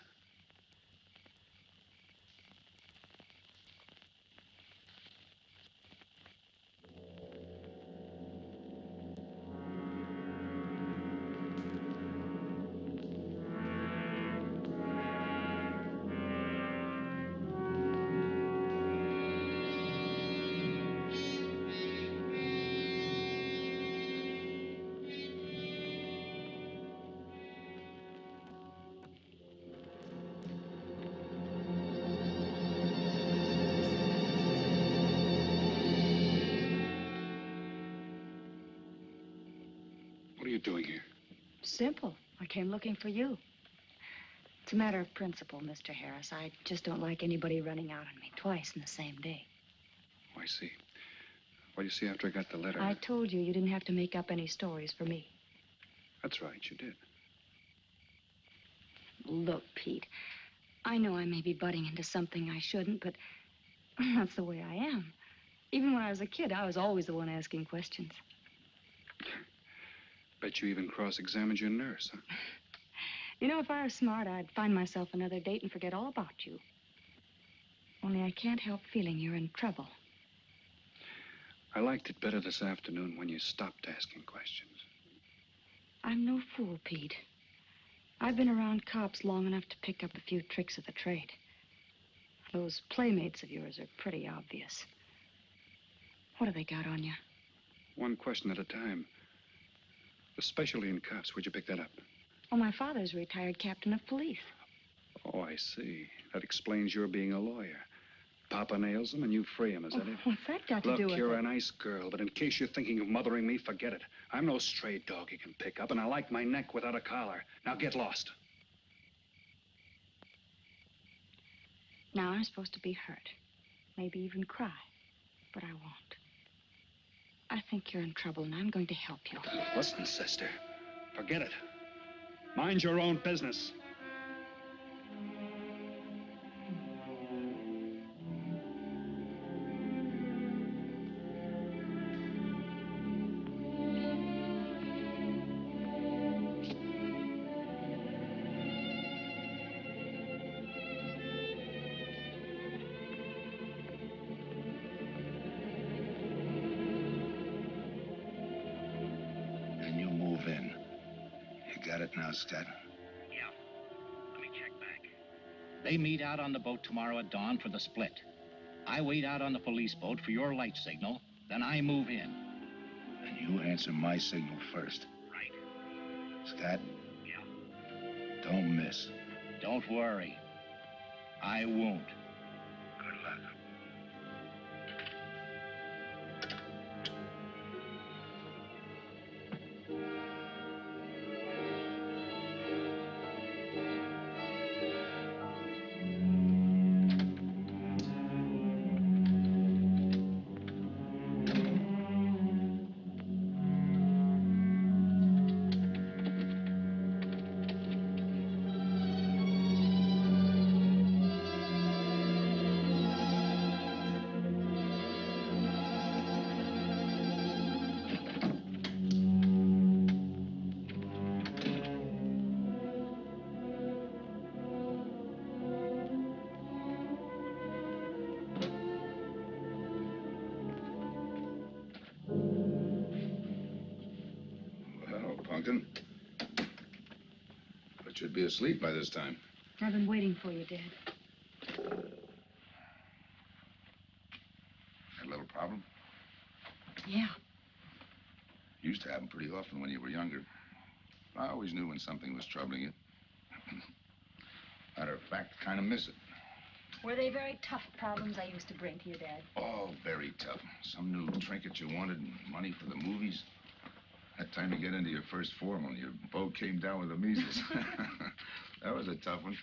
S11: doing here?
S7: Simple. I came looking for you. It's a matter of principle, Mr. Harris. I just don't like anybody running out on me twice in the same day.
S11: Oh, I see. Well, you see, after I got the letter...
S7: I told you didn't have to make up any stories for me.
S11: That's right, you did.
S7: Look, Pete, I know I may be butting into something I shouldn't, but that's the way I am. Even when I was a kid, I was always the one asking questions.
S11: Bet you even cross-examined your nurse, huh?
S7: You know, if I was smart, I'd find myself another date and forget all about you. Only I can't help feeling you're in trouble.
S11: I liked it better this afternoon when you stopped asking questions.
S7: I'm no fool, Pete. I've been around cops long enough to pick up a few tricks of the trade. Those playmates of yours are pretty obvious. What have they got on you?
S11: One question at a time. Especially in cops. Where'd you pick that up?
S7: Oh, my father's a retired captain of police.
S11: Oh, I see. That explains your being a lawyer. Papa nails them and you free him, is that it?
S7: What's that got to do with it?
S11: Look, you're a nice girl, but in case you're thinking of mothering me, forget it. I'm no stray dog you can pick up, and I like my neck without a collar. Now get lost.
S7: Now I'm supposed to be hurt. Maybe even cry. But I won't. I think you're in trouble, and I'm going to help you.
S11: Listen, sister. Forget it. Mind your own business.
S3: Now, Scott.
S13: Yeah. Let me check back. They meet out on the boat tomorrow at dawn for the split. I wait out on the police boat for your light signal, then I move in.
S3: And you answer my signal first.
S13: Right.
S3: Scott?
S13: Yeah.
S3: Don't miss.
S13: Don't worry. I won't.
S3: Good luck. Pumpkin. But you'd be asleep by this time.
S7: I've been waiting for you, Dad.
S3: Had a little problem?
S7: Yeah.
S3: Used to happen pretty often when you were younger. I always knew when something was troubling you. Matter of fact, kind of miss it.
S7: Were they very tough problems I used to bring to you, Dad?
S3: Oh, very tough. Some new trinket you wanted, and money for the movies. That time to get into your first formal, your boat came down with the measles. That was a tough one.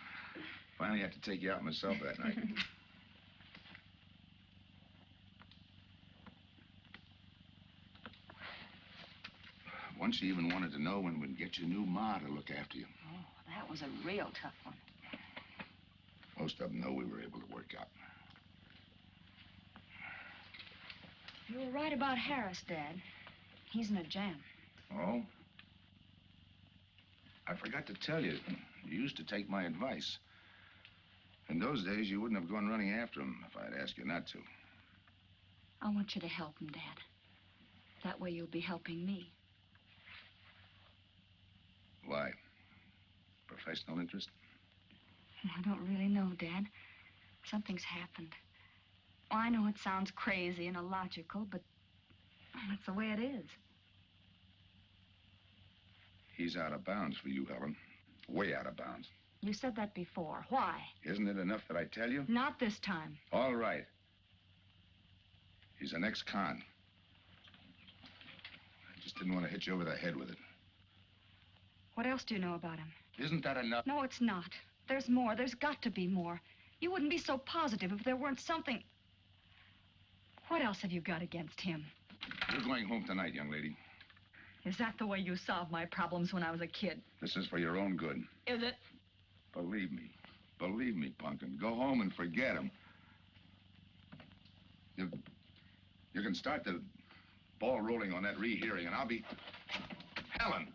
S3: Finally had to take you out myself that night. Once you even wanted to know when we'd get your new ma to look after you.
S7: Oh, that was a real tough one.
S3: Most of them know we were able to work out.
S7: You were right about Harris, Dad. He's in a jam.
S3: Oh? I forgot to tell you. You used to take my advice. In those days, you wouldn't have gone running after him if I'd asked you not to.
S7: I want you to help him, Dad. That way you'll be helping me.
S3: Why? Professional interest?
S7: I don't really know, Dad. Something's happened. Oh, I know it sounds crazy and illogical, but that's the way it is.
S3: He's out of bounds for you, Helen. Way out of bounds.
S7: You said that before. Why?
S3: Isn't it enough that I tell you?
S7: Not this time.
S3: All right. He's an ex-con. I just didn't want to hit you over the head with it.
S7: What else do you know about him?
S3: Isn't that enough?
S7: No, it's not. There's more. There's got to be more. You wouldn't be so positive if there weren't something. What else have you got against him?
S3: You're going home tonight, young lady.
S7: Is that the way you solved my problems when I was a kid?
S3: This is for your own good.
S7: Is it?
S3: Believe me. Believe me, Punkin. Go home and forget him. You can start the ball rolling on that rehearing, and I'll be... Helen!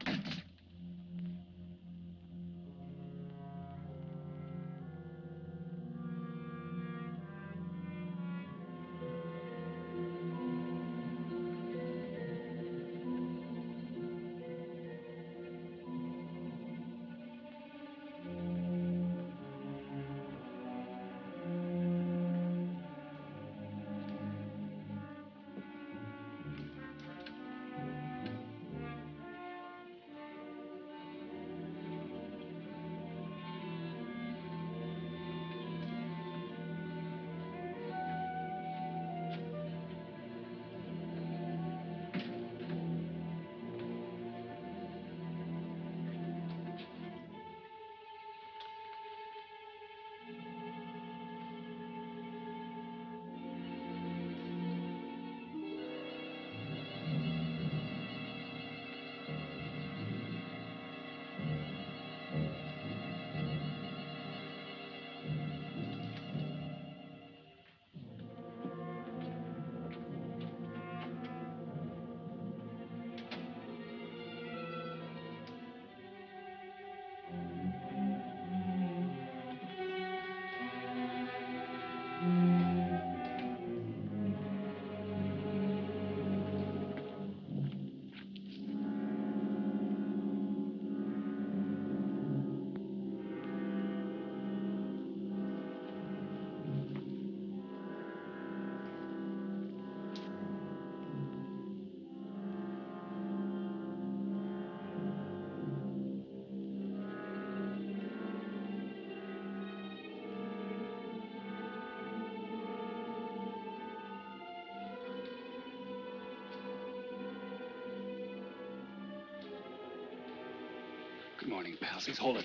S11: Good morning, palsies. Hold it.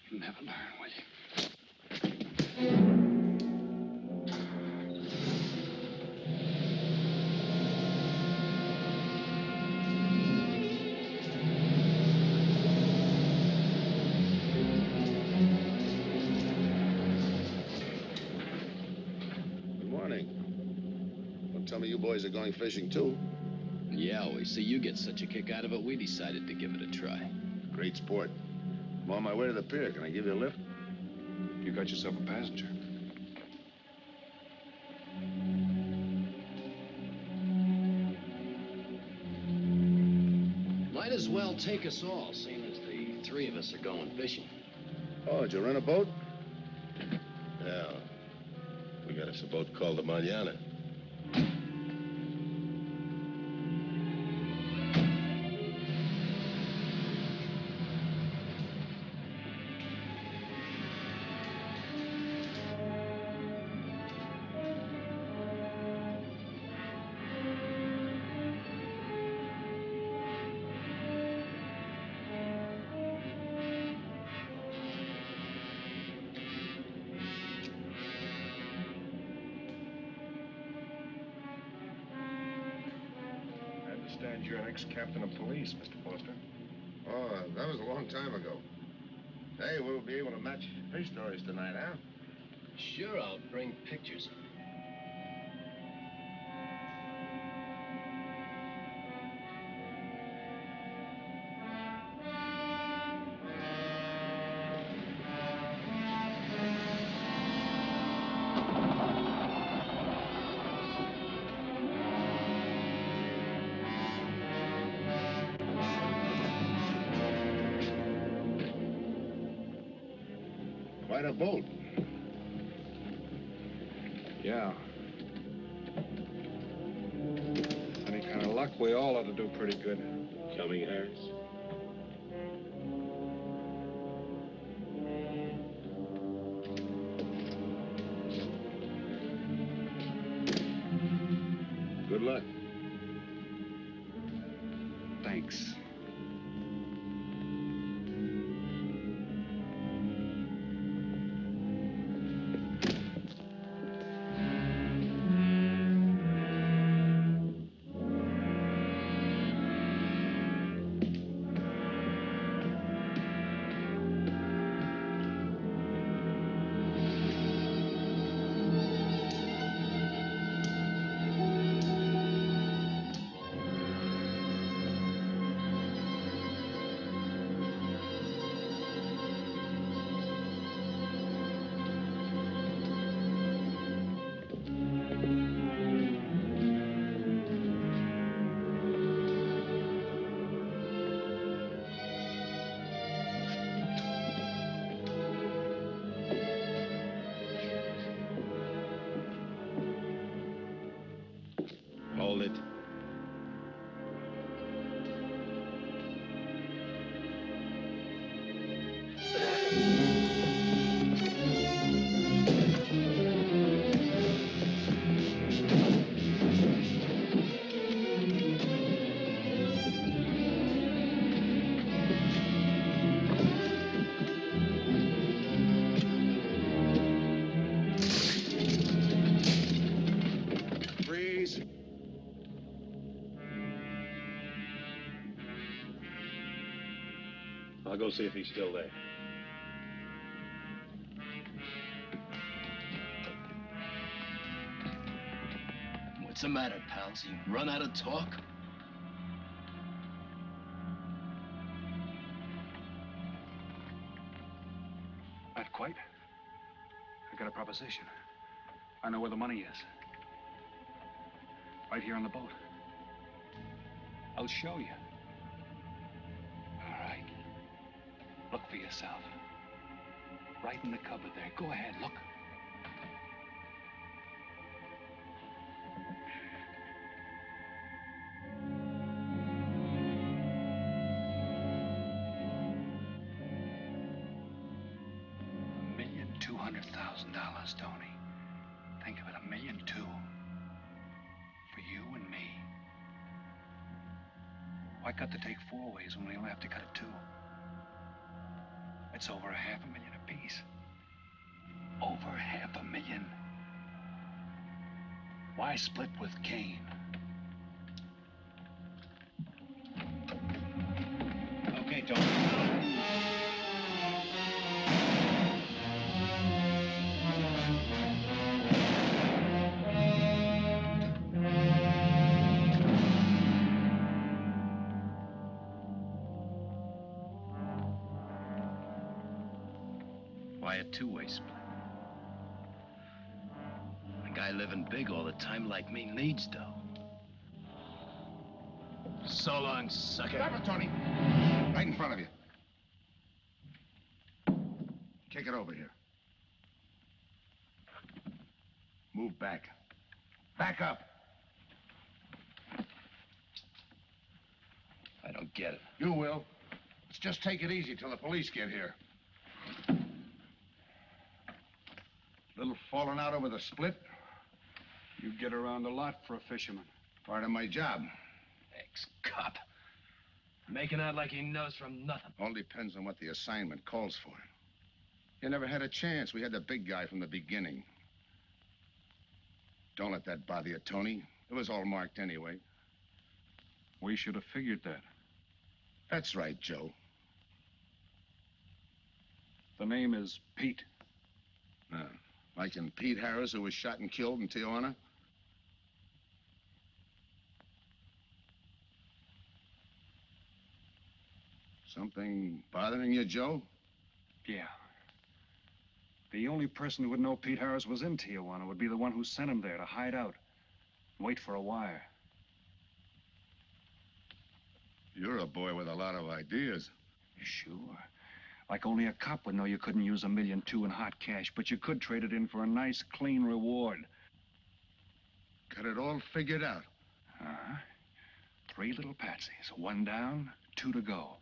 S11: You'll never learn, will you?
S3: Good morning. Don't tell me you boys are going fishing, too.
S5: Yeah, we see you get such a kick out of it, we decided to give it a try.
S3: Great sport. I'm on my way to the pier. Can I give you a lift?
S11: You got yourself a passenger.
S5: Might as well take us all, seeing as the three of us are going fishing.
S3: Oh, did you rent a boat?
S6: Yeah. We got us a boat called the Mañana.
S12: You're an ex-captain of police, Mr. Foster.
S3: Oh, that was a long time ago. Hey, we'll be able to match fish stories tonight, huh?
S5: Sure, I'll bring pictures.
S3: Quite a boat.
S12: Yeah. Any kind of luck, we all ought to do pretty good.
S6: Coming, Harris?
S3: Good luck.
S11: Thanks.
S3: Freeze.
S12: I'll go see if he's still there.
S5: What's the matter, pals? You run out of talk?
S11: Not quite. I got a proposition. I know where the money is. Right here on the boat. I'll show you. All right. Look for yourself. Right in the cupboard there. Go ahead, look. $1,200,000, Tony. Think of it, $1.2 million. For you and me. Why cut the take 4 ways when we only have to cut it 2? It's over $500,000 apiece. Over $500,000. Why split with Kane?
S6: Okay, Tony.
S5: Why a two-way split? A guy living big all the time like me needs dough. So long, sucker.
S3: Stop it, Tony. Right in front of you. Kick it over here. Move back. Back up.
S5: I don't get it.
S3: You will. Let's just take it easy till the police get here. Little falling out over the split.
S11: You get around a lot for a fisherman.
S3: Part of my job.
S5: Ex-cop. Making out like he knows from nothing.
S3: All depends on what the assignment calls for. You never had a chance. We had the big guy from the beginning. Don't let that bother you, Tony. It was all marked anyway.
S11: We should have figured that.
S3: That's right, Joe.
S11: The name is Pete.
S3: Like in Pete Harris, who was shot and killed in Tijuana? Something bothering you, Joe?
S11: Yeah. The only person who would know Pete Harris was in Tijuana would be the one who sent him there to hide out. Wait for a wire.
S3: You're a boy with a lot of ideas.
S11: Sure. Like only a cop would know you couldn't use $1.2 million in hot cash, but you could trade it in for a nice, clean reward.
S3: Got it all figured out.
S11: 3 little patsies. 1 down, 2 to go.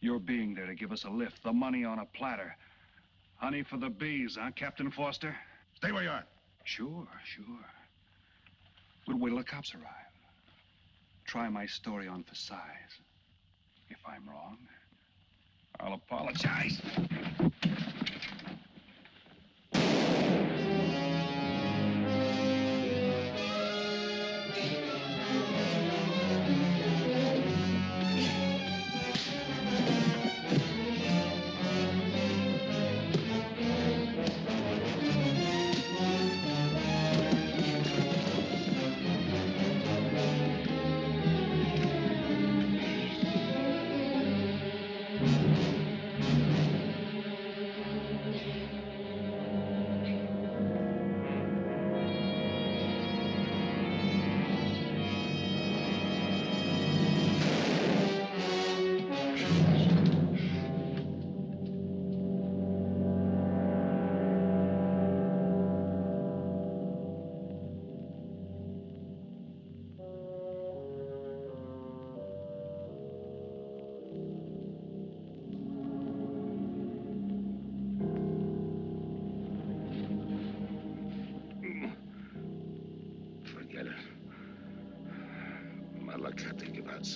S11: Your being there to give us a lift, the money on a platter. Honey for the bees, huh, Captain Foster?
S3: Stay where you are.
S11: Sure. We'll wait till the cops arrive. Try my story on for size. If I'm wrong, I'll apologize.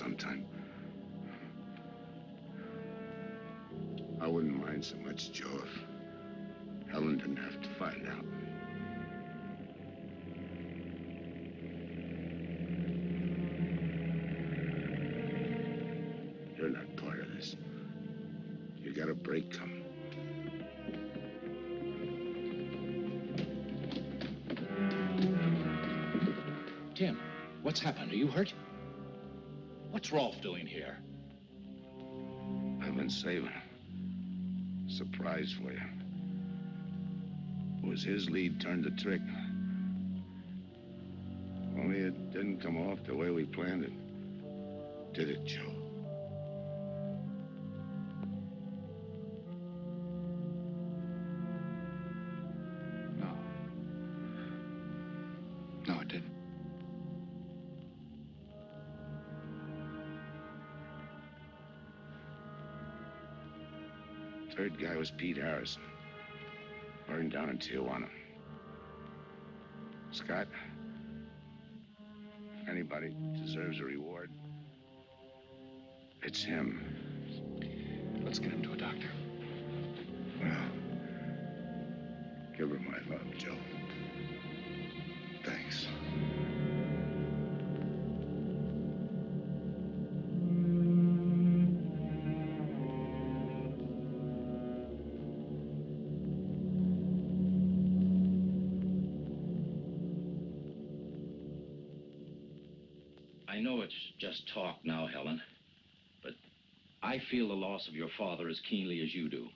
S3: sometime. I wouldn't mind so much, Joe, if Helen didn't have to find out. You're not part of this. You got a break coming.
S13: Tim, what's happened? Are you hurt? What's Rolfe doing here?
S3: I've been saving him. Surprise for you. It was his lead turned the trick. Only it didn't come off the way we planned it. Did it, Joe?
S11: No, it didn't.
S3: Third guy was Pete Harrison. Burned down in Tijuana. Scott, if anybody deserves a reward, it's him.
S11: Let's get him to a doctor.
S3: Well, give her my love, Joe. Thanks.
S13: I know it's just talk now, Helen, but I feel the loss of your father as keenly as you do.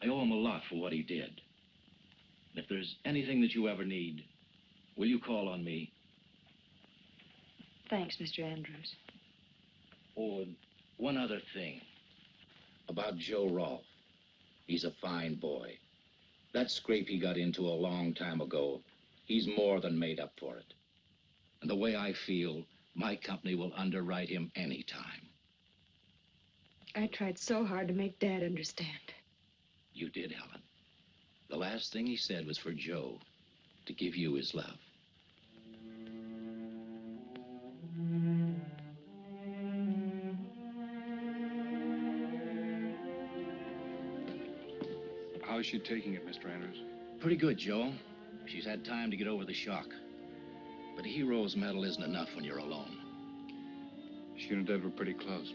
S13: I owe him a lot for what he did. And if there's anything that you ever need, will you call on me?
S10: Thanks, Mr. Andrews.
S13: Oh, and one other thing. About Joe Rolfe. He's a fine boy. That scrape he got into a long time ago, he's more than made up for it. And the way I feel, my company will underwrite him anytime.
S10: I tried so hard to make Dad understand.
S13: You did, Helen. The last thing he said was for Joe to give you his love.
S11: How's she taking it, Mr. Andrews?
S13: Pretty good, Joe. She's had time to get over the shock. But a hero's medal isn't enough when you're alone.
S11: She and Dad were pretty close.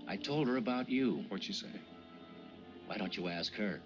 S13: I told her about you.
S11: What'd she say?
S13: Why don't you ask her?